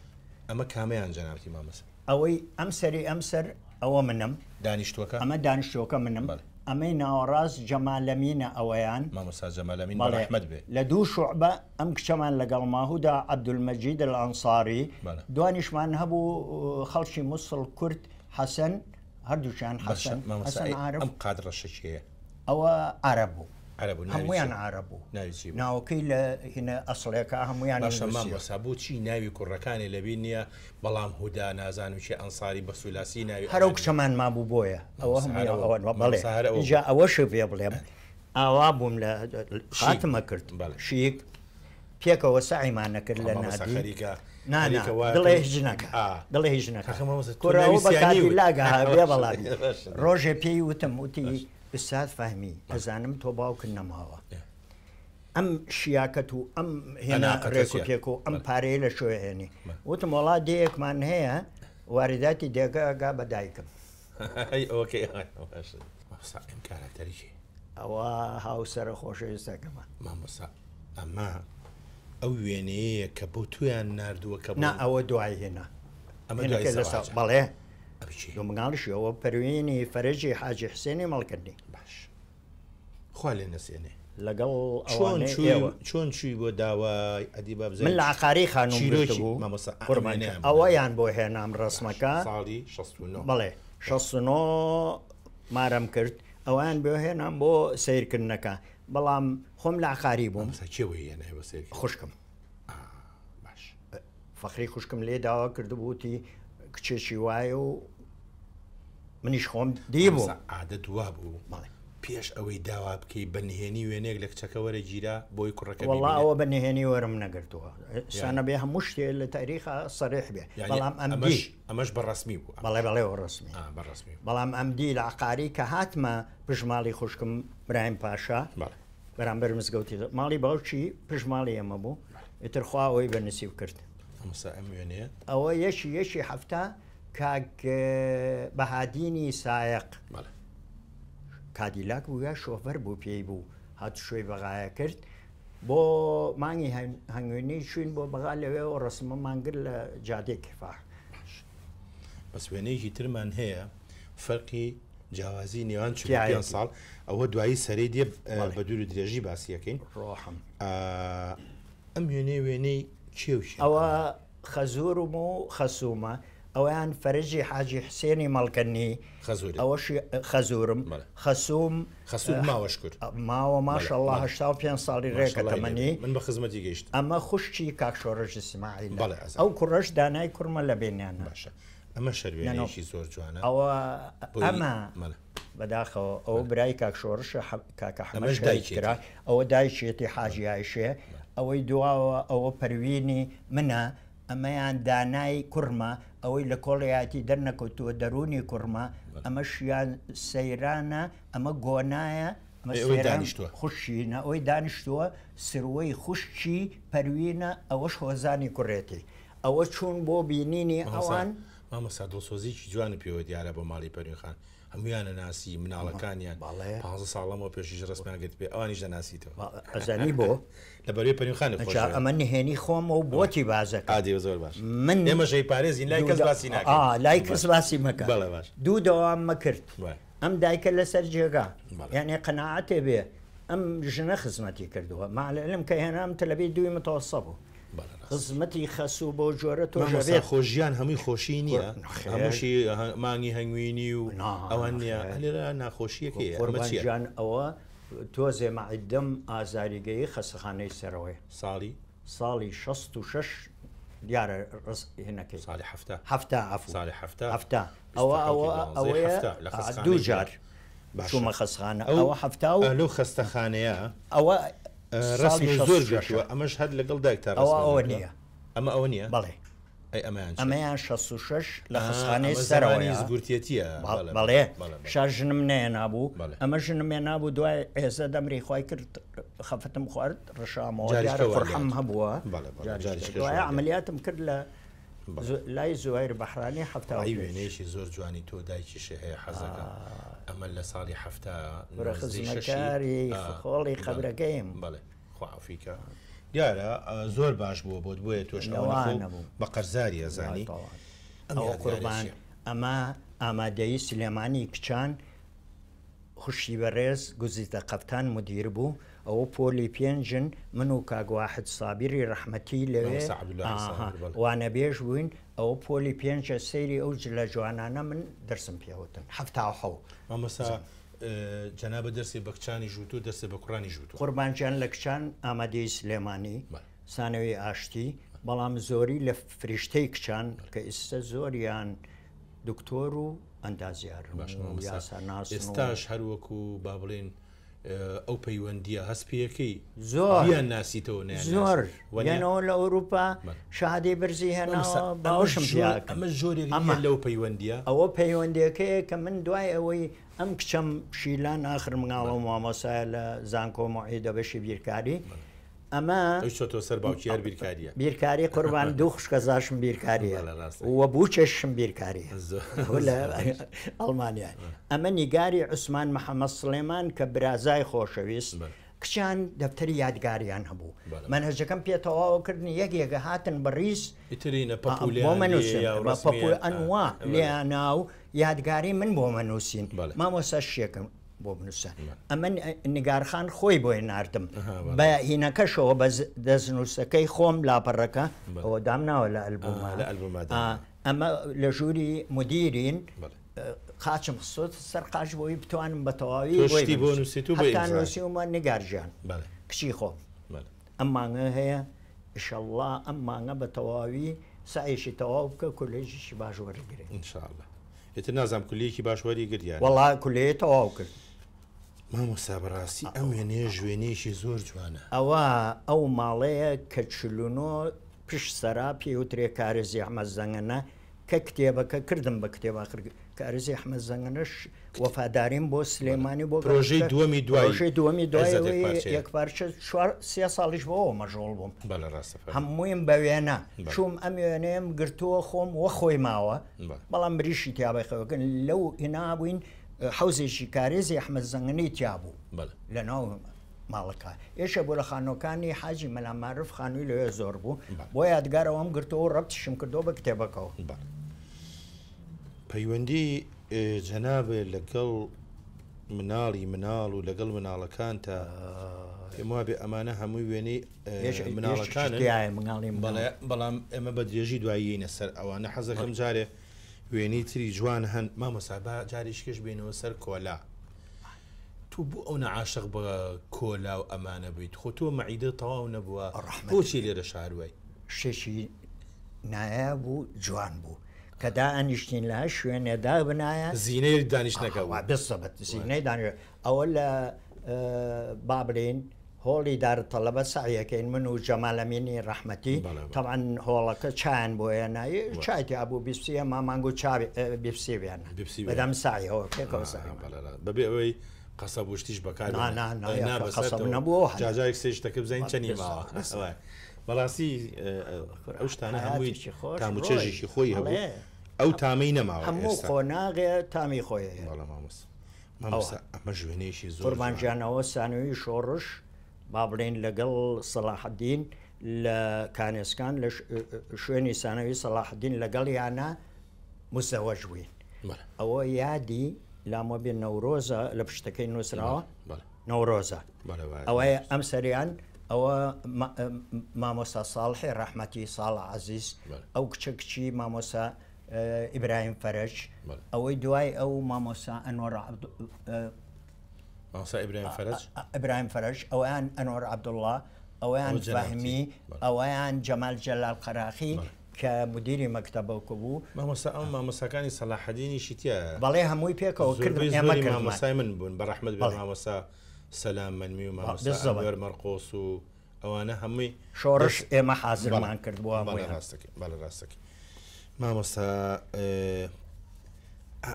ئەمە کامیان جەنابەتی مامۆستا ئەوەی ئەم سەری ئەم سەر ئەوە منم دانیشتوەکە ئەمە دانیشتوەکە منم ئەمەی ناوەڕاست جەمالەمینە ئەوەیان مامۆستا جەمالەمین ڕەحمەت بێ لە دوو شوعبە ئەم کچەمان لەگەڵ ماهودا عەبدولمەجید الئەنساری دوانیشمان هەبوو خەڵکی مووسڵ کورد حەسەن هەردووچیان حەسەن عارف ئەم قادرە شەکیەیە ئەوە عەرەب بوو عەرەب هەمویان عەرەب بوو ناوەکەی لە هینە ئەسڵێکە هەمویان مامۆستا بۆ چی ناوی کوڕەکانی لەبی نییە بەڵام هودا نازانم چی ئەنساری بە سولاسی ناوی هەرو کچەمان مابوو بۆیە ئەوە بەڵێ جا ئەوەش پێ بڵێم ئاوا بووم لە خاتمە کرد شیک پێکەوە سعیمان نەکرد لە نادیکە دڵێ هیچ نەکە دڵێ هیچ نەکە کوڕەوە بە کاتی لاگە بێ بەڵامی ڕۆژێ پێی وتم وتی ئستاد فەهمی ئەزانم تۆ باوکن نەماوە ئەم شیاکەت و ئەم هێنا ڕێک و پێک و ئەم پارەیە لە شوێ هێنی وتم وڵا دەیەکمان هەیە وارداتی دێگەگا بە دایکم کارکتەریکی ئەوە هاوسەرە خۆشەویستەکەمە مامۆستا ئەمە ئەو وێنەیە کە بۆ تویان نردووە کە نا ئەوە دوای هێنا بەڵێ مگاڵشی ئەوە پەروێنی فەرەجی حاجی حسێنی مەڵکردنی باش خوا لێ نەسێنێ لەگەڵ چۆن چووی بۆ داوای ئەدی بابزە من لە عقاری خانوم ئەوەیان بۆ هێنام ڕسمەکە ساڵی 69 بڵێ 69 مارەم کرد ئەویان بۆ هێنام بۆ سیرکردنەکە بەڵام خۆم لە عقاری بووم خوشکم باش فەخری خوشکم لێ داوا کردبووتی کچێکی وایە و منیش خۆم دی بوو عادە دوا بوو پێش ئەوەی داوا بکەی بەنهێنی وێنێک لە کچەکە وەرە گیرا بۆی کوڕەکە وەڵا ئەوە بەنهێنی وەرم نەگرتووە سانە بێ هەموو شتێ لە تاریخە سەریح بێ بەڵام ئەمەش بەڕسمی بوو بەڵێ بەڵێەوە ڕسمی بەڵام ئەمدی لە عقاری کە هاتمە پژماڵی خوشکم برایم پاشا بەرامبەر مزگەوتی ماڵی باوکی پژماڵی ئەمە بوو ئیتر خواەوەی بەنسیب کرد ئەوە یەکی هەفتە کاک بەهادینی سایق کادیلاک بووە شۆفەر بوو پێی بوو هات شوێی بەغایە کرد بۆ مانگی هەنگوێنەی چوین بۆ بەغا لەوێەوە ڕسمەمان کرد لە جادێ کفاح بەس وێنەیەکی ترمان هەیە فەرقی جیاوازی نێوان 45 ساڵ ئەوە دوایی سەرەی دێ بە دوور و درێژی باسیەکەین ڕۆحم ئەم وێنەی کێوشی ئەوە خەزوورم و خەسوومە ئەویان فەرجی حاجی حسێنی مەڵکەنی ئەوەش خەزورم خەسووم ماوەش کرد ماوە ماشەڵڵا 85 ساڵی ڕێکە تەمەنی من بە خزمەتی گەیشت ئەمە خوشتی کاکشۆڕژ سیماعیل ئەو کوڕەش دانای کوڕمە لە بینیان باشە ئەمە شەروێنێکی زۆر جوانە ئەوە ئەمە بەداخەوە ئەو برای کاک شۆڕش کاکە حەمەش دایکرا ئەوە دایکێتی حاجی عایشێ ئەوەی دواوە ئەوە پەروینی منە ئەمەیان دانای کوڕمە ئەوەی لە کۆڵیاتی دەرنەکەوتووە دەرونی کوڕمە ئەمە شیان سەیرانە ئەمە گۆنایە خوشینە ئەوەی دانیشتووە سروەی خوشتی پەروینە ئەوەش هۆزانی کوڕێتی ئەوە چوون بۆ بینینی ئەوان مامەسا دڵسۆزیی جوانی پێوە دیارە بۆ ماڵی پەروین خان هەمویانە ناسی مناڵەکانیان 15 ساڵەمە پێشیش ڕستمیانگرت پێ ئەوانیش دەناسیتەوە ئەزانی بۆ لە بەروی پەروینخانی ئەمە نهێنی خۆم و بۆتی بازەکە ئادێ زۆر باش من ئێمەشەی پارێزین لای کەس باسی ناکەین لای کەس باسی مەکە باش دوو دەوام مەکرد ئەم دایکە لەسەر جێگا یعنی قەناعەتێ بێ ئەم ژنە خزمەتی کردووە ماعلم کە هێنام تەلەبی دوی متەوەسە بوو خزمەتی خەسوو بۆ جۆرە تۆ خۆشییان هەمووی خۆشی نییە هەمووشی مانگی هەنگوینی و ئەوان نیە لێرە ناخۆشیەکەیان ئەوە تۆزێ مەعیدەم ئازاریگەی خەسەخانەی سەرەوەی ساڵی 66 دیارە هێنەکەی ساڵی هەفتە ئەوە دوو جار چوومە خەسخانە ئەوە هەفتا و لەو خەستەخانەیە ئەوە ڕسمی زۆر گەشتووە ئەمەش هەر لەگەڵ دایکتا ئەوە نییە ئەوە نییە بەڵێ ئەمەیان 66 لە خەسخانەی سەرەوەی گورتێتیە بەڵێ شارژنم نەیە نابوو ئەمە ژنمێ نابوو دوای ئێزە دەمری خی کرد خەفتم خوارد ڕشامەوە قڕحەم هەبووە دوای عملیاتم کرد لە لای زوایر بەحرانی هەفتاوی وێنەیەشی زۆر جوانی تۆ دایکیشی هەیە حەزەکە ئەمە لە ساڵی هەفتە خزمەتکاری خۆڵی خەبرەکەیم بڵێ خوافیکە دیارە زۆر باش بووە بۆت بۆیە تۆشنەوە بە قەرزاری ئەزانی قوربان ئەمە ئامادەیی سلێمانی کچان خوشی بەڕێز گوزیتە قەفتان مدیر بوو ئەوە پۆلی پێنجن من و کاگواحد سابیری ڕەحمەتی لەوێ وانە بێژ بووین ئەوە پۆلی پێنجە سەیری ئەو لە جوانانە من دەرسم پێوتن هەفتا مامەسا جەنابە دەرسی بە کچانی ژووتو دەرسێ بە کوڕانی ژووتو قوربانجان لە کچان ئامادەی سلێمانی سانەوەی ئاشتی بەڵام زۆری لە فریشتەی کچان کە ئێستا زۆریان دکتۆر و ئەندازیار ئێستاش هەروەکو با بڵێن ئەو پەیوەندیە هەستپیەکەی زۆریان ناسیتەوە زۆر وەنەوە لە ئەوروپا شادی برزی هێناوە باوشم ئەمە زۆری ئەمە لەو پەیوەندیە ئەوە پەیوەندیەکەیە کە من دوای ئەوەی ئەم کچەم شیلان ئاخر مناڵە مامۆسایە لە زانکۆ مۆعیدە بەشی بیرکاری ئەمە تۆ سەر باوکیار بیرکاریە بیرکاری قوربان دوو خوشکەزاشم بیرکاریە وە بوو چێشم بیرکاریە لە ئەڵمانیا ئەمە نیگاری عوسمان محەممەد سلێمان کە برازای خۆشەویست کچان دەفتەری یادگاریان هەبوو منهجەکەم پێتەواو کردنی یەکێکە هاتن بەڕیز ئەنوا لێناو یادگاری من بۆ منووسین مامۆستا شێکم بۆ بنووسە ئەمە نیگارخان خۆی بۆی ناردم بە هینەکەشەوە بە دەستنووسەکەی خۆم لاپەڕەکە ئەوە دامناوە لە ئەمە لە ژووری مدیرین قاچم خسۆت سەرقاش بۆی بتوانم بە تەواوی نووسیمە نگارژیان کچی خۆم ئەم مانگە هەیە ئیشەڵڵا ئەم مانگە بە تەواوی سعیشی تەواو بکە کولێژیشی باش وەرگرێت ئینشاءالله ئێتر نازام کولیەکی باشوەری گریان وەڵا کولێ تەواو کرد مامۆستا بەڕاستی ئەم وێنەیە ژوێنێشی زۆر جوانە ئەو ماڵەیە کە چلونۆ پشت سەرا پێوترێ کارێزی ئەحمەد زەنگەنە کە کتێبەکە کردم بە کتێب کارێزی ئەحمەد زەنگەنەش وەفاداریم بۆ سلێمانی بۆ پرۆژەی دووەمی دوای یەک پارچە 3 ساڵیش بۆەوە مەژۆڵ بووم هەموویم بە وێنە چوم ئەم وێنەیەم گرتووە خۆم وە خۆی ماوە بەڵام بریشی تیابەخەوەکەن لەو ئینابووین حوزێکی کارێزی ئەحمەد زەنگەنەی تیابوو لە ناو ماڵەکە ئێشە بۆ لە خانۆکانی حاجی مەلامعرف خانووی لەوێ زۆر بوو بۆ یادگارەوەم گرتەوە ڕەبتیشم کردەوە بە کتێبەکەەوە پەیوەندی جەنابێ لەگەڵ مناڵ و لەگەڵ مناڵەکان تا پێم وابێ ئەمانە هەمووی وێنەی مناڵەکانن بەڵام ئێمە بە درێژی دواییینە سەر ئەوانە حەزەکەم جارێ وێنەی تری جوان هەن مامۆسا جاریشکەش بێنەوە سەر کۆلا تو بۆ ئەو نەعاشق بە کۆلا و ئەمانە بیت خۆ تۆ مەعیدە تەواو نەبووە بۆچی لێرە شاروای شێکی نایە بوو جوان بوو کە دائنیشتین لە شوێنێدا بنایە زینەی دانیشتنەکە بالضبط زینەی دانیێ ئەوە لە بابلین هۆڵی دارتەڵەبە سعیەکەین من و جەمالەمینی ڕەحمەتی طبعا هۆڵەکە چایان بۆیە نایی چایتی ئەبوو بیپسیە مامانگو بیپسیێنە بەدەم سایەوە پێکەوە بەبێ ئەوەی قەسەب وشتیش بەکار نەبووە جاجارێک سێشتەکە بزین چەنی ماوە بەڕاستی ئەو شتانە هەمووی تاموچێژێکی خۆی هەبوو ئەو تامەی نەماوە هەموو خۆ ناغێ تامی خۆی ئەمە ژوێنێکی زۆر قوربانجانەوە سانەوەی شۆڕش با بڵێن لەگەڵ سەلاحەدین لە کانێسکان لە شوێنی سانەوی سەلاحەدین لەگەڵ یانە مزەوەژ بووین ئەوە یادی لامە بێ نەورۆزە لە پشتەکەی نووسراوە نەورۆزە ئەوەیە ئەم سەریان ئەوە مامۆستا ساڵحی ڕەحمەتی ساڵ عەزیز ئەو کچە کچی مامۆسا ئیبراهیم فەرەج ئەوەی دوای ئەو مامۆسا ئەنوەر ئیبراهیم فەرەج ئەویان ئەنوەر عەبدوڵڵا ئەویان فەهمی ئەویان جەمال جەلال قەراخی کە مدیری مەکتەبەوە بوو مامۆساکانی سەلاحەدینیشی تیا بەڵێ هەمووی پێکەوە کردن ئێمە مامۆسای من بوون بە ڕەحمەت بێ مامۆسا سەلام منمی و مامۆستا مەرقۆس و ئەوانە هەمووی شۆڕش ئێمە حازرمان کردبووە ڕاستەکەی مامۆستا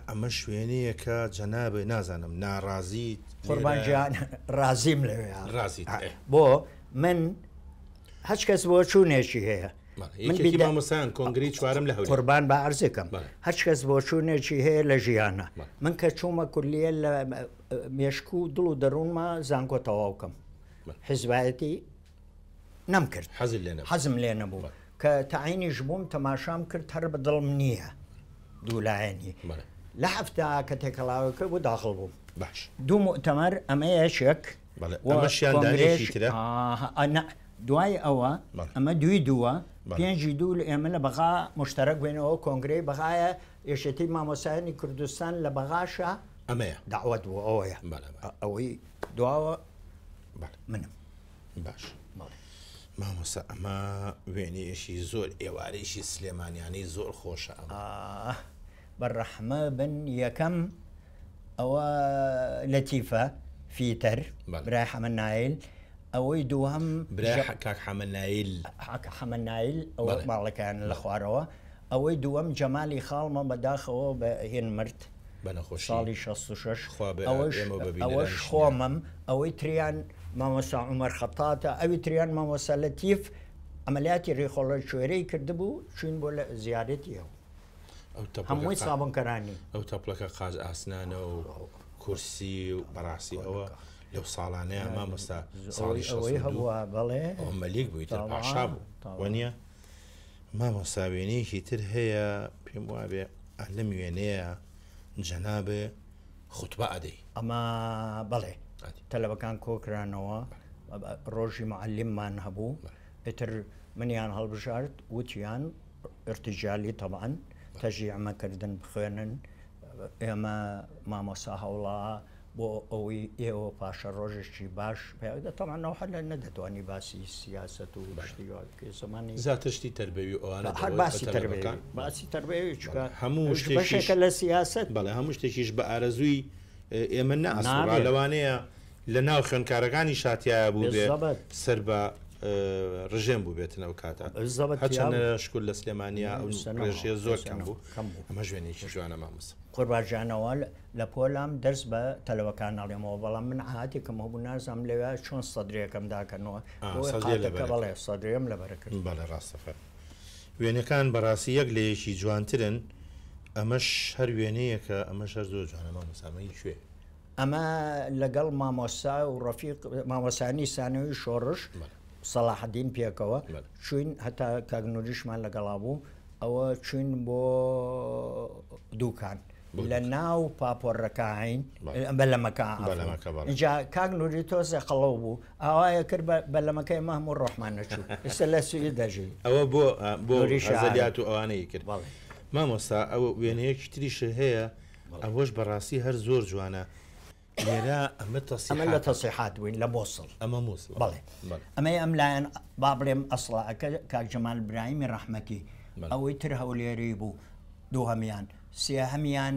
ئەمە شوێنەیە کە جەنابێ نازانم ناڕازیت قوربانجان ڕازیم لەوێ ڕازیت بۆ من هەچ کەس بۆ چوونێکی هەیە مامۆسایان کۆنگری چوارم لە قوربان بە عەرزێکم هەچ کەس بۆ چوونێکی هەیە لە ژیانە من کە چوومە کولیە لە مێشک و دڵ و دەروونمە زانکۆ تەواوکەم حیزبایەتی نەم کرد حەزم لێ نەبوو کە تەعینیش بووم تەماشام کرد هەر بە دڵم نییە دوولایەنی لە هەفتە کە تێکەڵاوەکە بۆ داخڵ بووم دوو مؤتەمەر ئەمە یەشێک دوای ئەوە ئەمە دووە پێنجی دوو لە ئێمە لە بەغا مشتەرەک بووینەوە کۆنگرەی بەغایە یەشێتی مامۆسایانی کوردستان لە بەغاشە ئەمەیە داوەت بوو ئەوەیە ئەوەی دواوە منم باش مامۆسا ئەمە وێنەیەشی زۆر ئێوارەیشی سلێمانیانەی زۆر خۆشە بەڕەحمە بن یەکەم ئەوە لەتیفە فیتەر برای حەمەنایل ئەوەی دووەم کاک حەمەنایل ئەوە ماڵەکان لە خوارەوە ئەوەی دووەم جەمالی خاڵمە بەداخەوە بە هێن مرد ساڵی 66 ئەوەش خۆمم ئەوەی تریان مامۆسا عومەر خەتاتە ئەوی تریان مامۆسا لەتیف ئەمەلیاتی ڕێخۆڵە کوێرەی کردبوو چوین بۆ لە زیارەتیەوە هەمووی سابنکەرانی ئەو تەپڵەکە قاز ئاسنانە و کورسی و بەڕاستی ئەوە لەو ساڵانەیە مامۆستا ئەوەی هەبووە بەڵێ مەلیک بووی تر پاشا بوو وەنیە مامۆستا وێنەیەکی تر هەیە پێم وابێ لەم وێنەیە جەنابێ خوتبە ئەدەی ئەمە بەڵێ تەلەبەکان کۆکرانەوە ڕۆژی معلممان هەبوو ئیتر منیان هەڵبژارد وتیان ارتجالی طبعا تەژیعمەکردن بخوێنن ئێمە مامۆسا هەوڵا بۆ ئەوەی ئێوە پاشە ڕۆژێکی باش پێدا تەمانەوە هەر لە نەدەتوانی باسی سیاست و بەشتی زمانی زیاترشتی تەربەوی ئەوانە هەر باسی تەربەوی چکە هەموو شتێکە لە سیاست بەڵێ هەموو شتێکیش بە ئارەزووی ئێمە ناسڕا لەوانەیە لە ناو خوێندکارەکانی شاتیایە بوو بێ سەر بە ڕژێم بوو بێتنەوە کاتە هەچەنە شکل لە سلێمانیا ئەو ڕێژەیە زۆر کەم بوو ئەمە ژوێنێکی جوانە مامۆستا قوربانجانەوە لە پۆلام دەرس بە تەلەوەکان ناڵێمەوە بەڵام من عادێکم هەبوو نازانم لەوێ چۆن سەدرێکم داکەنەوە بەڵێ سەدرێم لەبەرەکرد بەڵێ ڕاستەفە وێنەکان بەڕاستی یەک لە یەکی جوانترن ئەمەش هەر وێنەیەکە ئەمەش هەر زۆر جوانە مامۆسامەی کوێ ئەمە لەگەڵ مامۆستا و ڕەفیق مامۆسانی سانەوەی شۆڕش سەلاحەدین پێکەوە چوین هەتا کاگنووریشمان لەگەڵا بوو ئەوە چوین بۆ دووکان لە ناو پاپۆڕەکەین بەلەمەکە اینجا کاگنووری تۆزە قەڵەو بوو ئاوایە کرد بەلەمەکەی مەهموو ڕۆحمان نەچوو ئێستا لە سوی دەژی ئەوە بۆ ڕیشەزەلیات و ئەوانەی کرد مامۆستا ئەوە وێنەیەکی تریش هەیە ئەوەش بەڕاستی هەر زۆر جوانە لێرە ئەمە لە تەسیحات بووین لە مۆسڵ ئەمە مووسڵ بەڵێ ئەمەی ئەم لایەن با بڵێم ئەسڵەکە کاک جەمال ئیبراهیمی ڕەحمەتی ئەوەی تر هەولێری بوو دووهەمیان سێهەمیان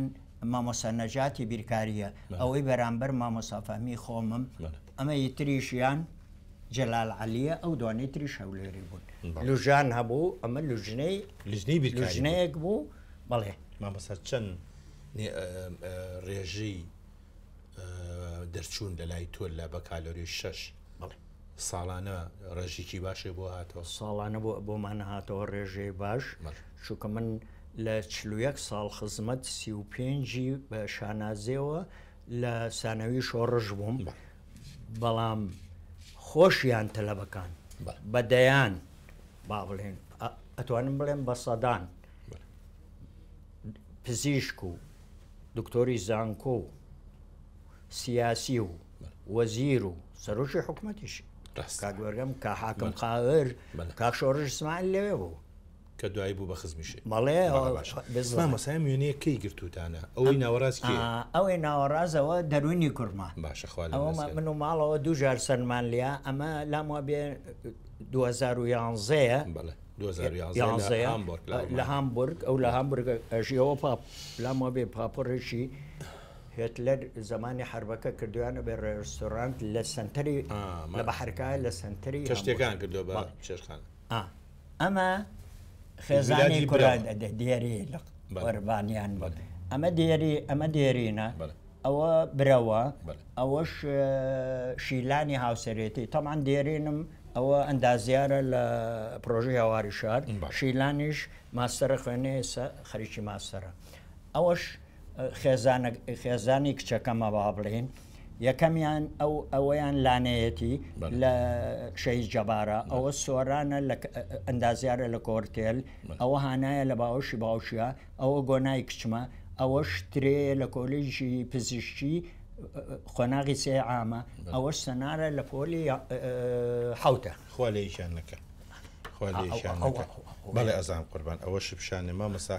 مامۆستا نەجاتی بیرکاریە ئەوەی بەرامبەر مامۆستا فەهمی خۆمم ئەمە یتریشیان جەلال عەلیە ئەو دوانەی تریش هەولێری بوون لوژان هەبوو ئەمە لوژنەیەک بوو بەڵێ مامۆستا چەند ڕێژەی دەرچوون لە لای تۆ لە بە کالۆری 6 ساڵانە ڕێژێکی باشێ بۆ هاتەوە ساڵانە بۆمانە هاتەوە ڕێژەی باش چونکە من لە 41 ساڵ خزمەت 35 بە شانازێەوە لە سانەوی شۆڕژ بووم بەڵام خۆشیان تەلەبەکان بەدەیان با بڵێن ئەتوانم بڵێن بە سەدان پزیشک و دکتۆری زانکۆ و سیاسی و وەزیر و سەرۆکی حکوومەتیش کاگوەرگەم کا حاکم قاغر کاک شۆڕژ ئیسماعیل لەوێ بوو کە دوایی بوو بە خزمیشی بەڵێ مامۆستا میێنەیە کەی گرتوتانە ئەوەی ناوەڕاست ئەوەی ناوەڕازەوە دەروونی کورما باشە من و ماڵەوە دوو جار سەرمان لیا ئەمە لام وە بێ 2011 لە هامبورگ ئەو لە هامبورگ ئەژیەوە لام وە بێ پاپۆڕێکی هێتلەر زمانی حربەکە کردویانە بێ ڕێستۆرانت لە سنتەری لە بەحرکای لە سنتەری کەشتەکان کردو بە چێشخان ئەمە خێزانی کوران دیێری لە قوربانیان ئەمە دیێرینە ئەوە برەوە ئەوەش شیلانی هاوسەرێتی تەمان دیێرینم ئەوە ئەندازیارە لە پرۆژەی هەواری شار شیلانیش ماستەرە خوێنێ خەریکی ماستەرە ئەوەش خێزانی کچەکەمە با بڵێن یەکەمیان ئەوەیان لانەیەتی لە شەهید جەبارە ئەوە سۆرانە ئەندازیارە لە کۆرتێل ئەوە هانایە لە باوەشی باوشیە ئەوە گۆنای کچمە ئەوەش ترەیە لە کۆلێژی پزیشکی خۆناغی سێ عامە ئەوە سەنارە لە پۆلی حوتە خوا لێیشانەکە بەڵێ ئەزان قوربان ئەوە شپشانێ مامەسا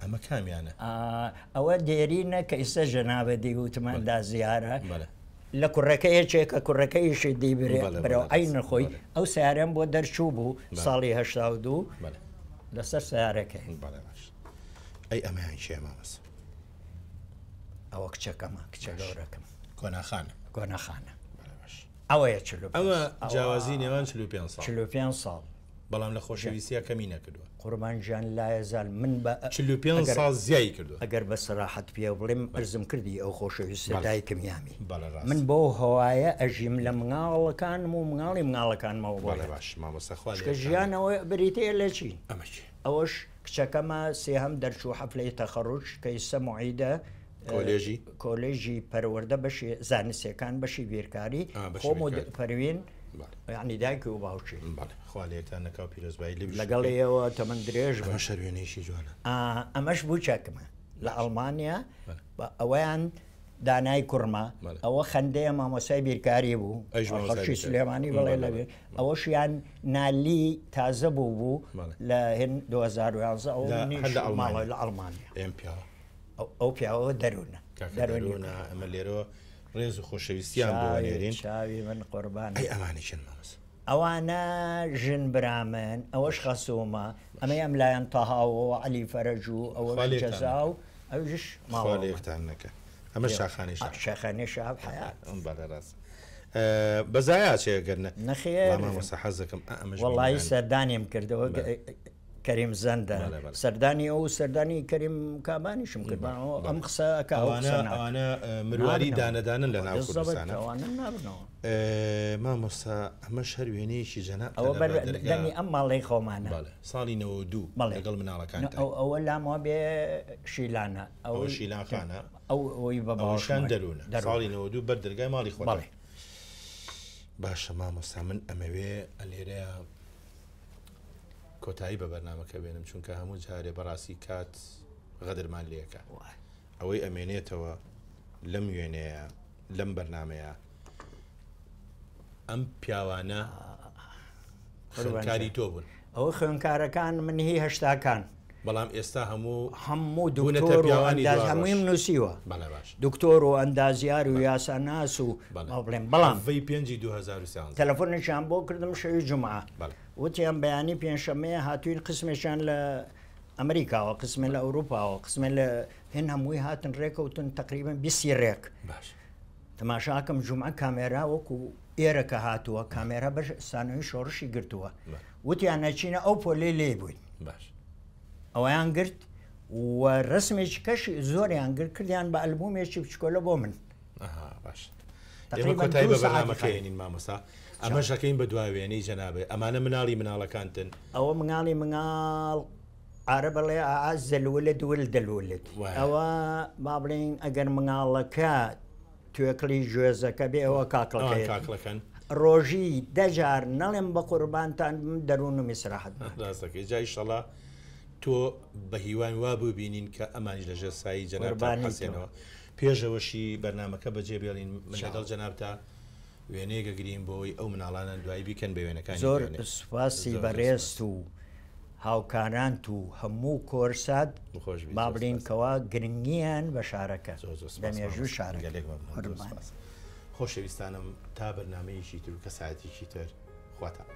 ئەمە کامیانە ئەوە دێرینە کە ئیستا ژەنابە دیوتمەدا زیارە لە کوڕەکەی چێکە کوڕەکەیشی دیبرێ بەرەوە ئەی نەخۆی ئەو سیارەم بۆ دەرچوو بوو ساڵی 1970 لەسەر سیارەکەی ئەی ئەمەیان چێ مامەس ئەوە کچەکەمە کچە گەورەکەم کۆناخانە ئەوەیە ئەوە جیاوازی نێوان 45 ساڵ بەڵام لە خۆشەویستیە کەمی نەکردووە قوربانجان لایەزال من بە 45 ساڵ زیایی کردو ئەگەر بە سەراحەت پێ بڵێم ئەرزم کردی ئەو خۆشەویستە دایکم یامی من بۆ هەوایە ئەژیم لە مناڵەکانم و مناڵەکانمەوە بۆ باش مامۆستا ژیانەوە بریتەیە لە چی ئەوەش کچەکەمە سێهەم دەرچوو حەفلەی تەخەڕوج کە ئێستا موعیدە کۆلێژی پەروەردە بەشی زانستیەکان بەشی بیرکاری خۆم و پەروین یعنی دایک و باوکی خاڵێتان نەکاو پیرۆزبایی لەگەڵ ئێوە تەمەند درێژ بە شەروێنێکی جوانە ئەمەش بوو چاکمە لە ئەڵمانیا ئەوەیان دانای کوڕما ئەوە خەندەیە مامۆسای بیرکاری بوو خەڵکی سلێمانی بڵێ لەبێ ئەوەشیان نالی تازە بوو لە هێن 2011 ماڵی لە ئەڵمانیا ئەو پیاوە دەروونە ئەمە لێرەوە ڕێز و خۆشەویستیان بۆێرین چاوی من قوربان ئەمانیشن مامەس ئەوانە ژن برامن ئەوەش خەسوومە ئەمە ئەم لایەن تەهاوەوە عەلی فەرەج و ئەوە جەزا و ئەوش ماڵێکتان نەکە ئەمە شاخانەی شاب حیات بەڕاست بەزایە چێگەرنە نەخێر مامۆستا حەزەکەم وەڵی سەردانیم کردەوە کەریم زەندە سەردانی ئەو سەردانی کەریم کابانیشم کردەوە ئەم قسەکەوانە مرواری دانەدانن لە ناو کوردستانە مامۆستا ئەمە شەر وێنەیەکی جەنا ئەوە بەردەمی ئەم ماڵی خۆمانە ساڵی 92 لەگەڵ مناڵەکان ئەوە لامەوە بێ شیلانە ئەوە شیلانخانە ئەوەی بە باوشان دەروونە ساڵی 92 بەردەرگای ماڵی خۆ باشە مامۆستا من ئەمەوێ لێرەیە کۆتایی بە بەرنامەکە بێنم چونکە هەموو جارێ بەڕاستی کات غەدرمان لێکە ئەوەی ئەمێنێتەوە لەم وێنەیە لەم بەرنمەیە ئەم پیاوانە خوێنکاری تۆ بوون ئەوە خوێنکارەکان من هی هەشتاکان بەڵام ئێستا هەموو دکتۆر هەموویم نووسیوە دکتۆر و ئەندازیار و یاساناس و بڵێن بەڵام ڤی 2013 تەلەفۆنێکیان بۆ کردم شەوی جومعە وتیان بەیانی پێنجشەمەیە هاتوین قسمێکیان لە ئەمریکاوە قسمە لە ئەوروپاوە قسمە لە هێن هەمووی هاتن ڕێکەوتن تقریبن 20 ڕێک باش تەماشاکەم جومعە کامێرا وەکو ئێرەکە هاتووە کامێرا بەش سانەوەی شۆڕشی گرتووە وتیان نەچینە ئەو پۆلێ لێ بووین باش ئەویان گرت و ڕسمێکی کەشی زۆریان گرت کردیان بە ئەلبومێکی بچکۆلە بۆ من باش کۆتایی بە بەنامەکەێنین مامۆستا ئەمە شەکەین بە دواوێنەی جەنابێ ئەمانە مناڵی مناڵەکانتن ئەوە مناڵی مناڵ عرە بڵێ ئازەلولت ولدەلولت ئەوە با بڵین ئەگەر مناڵەکە توێکڵی ژێزەکە بێ ئەوە کاکڵەکەن ڕۆژی دەجار نەڵێم بە قوربانتان دەروون و میسراحت ڕاستەکەی جای شەڵا تۆ بە هیوان وا بوو بینین کە ئەمانش لەژێر سایی جەنابان حەسێنەوە پێشەوەشی بەرنمەکە بەجێ بێڵین من لەگەڵ جەنابتا وێنەیەکە گرین بۆی ئەو مناڵانە دوایی بیکەن بە وێنەکان زۆر سوپاسی بەڕێست و هاوکارانت و هەموو کۆرسات با بڵینکەوە گرنگیان بە شارەکە دەمێژوو شارەکە خۆشەویستانم تا بەرنامەیەکی تر کە ساعتێکی تر خواتان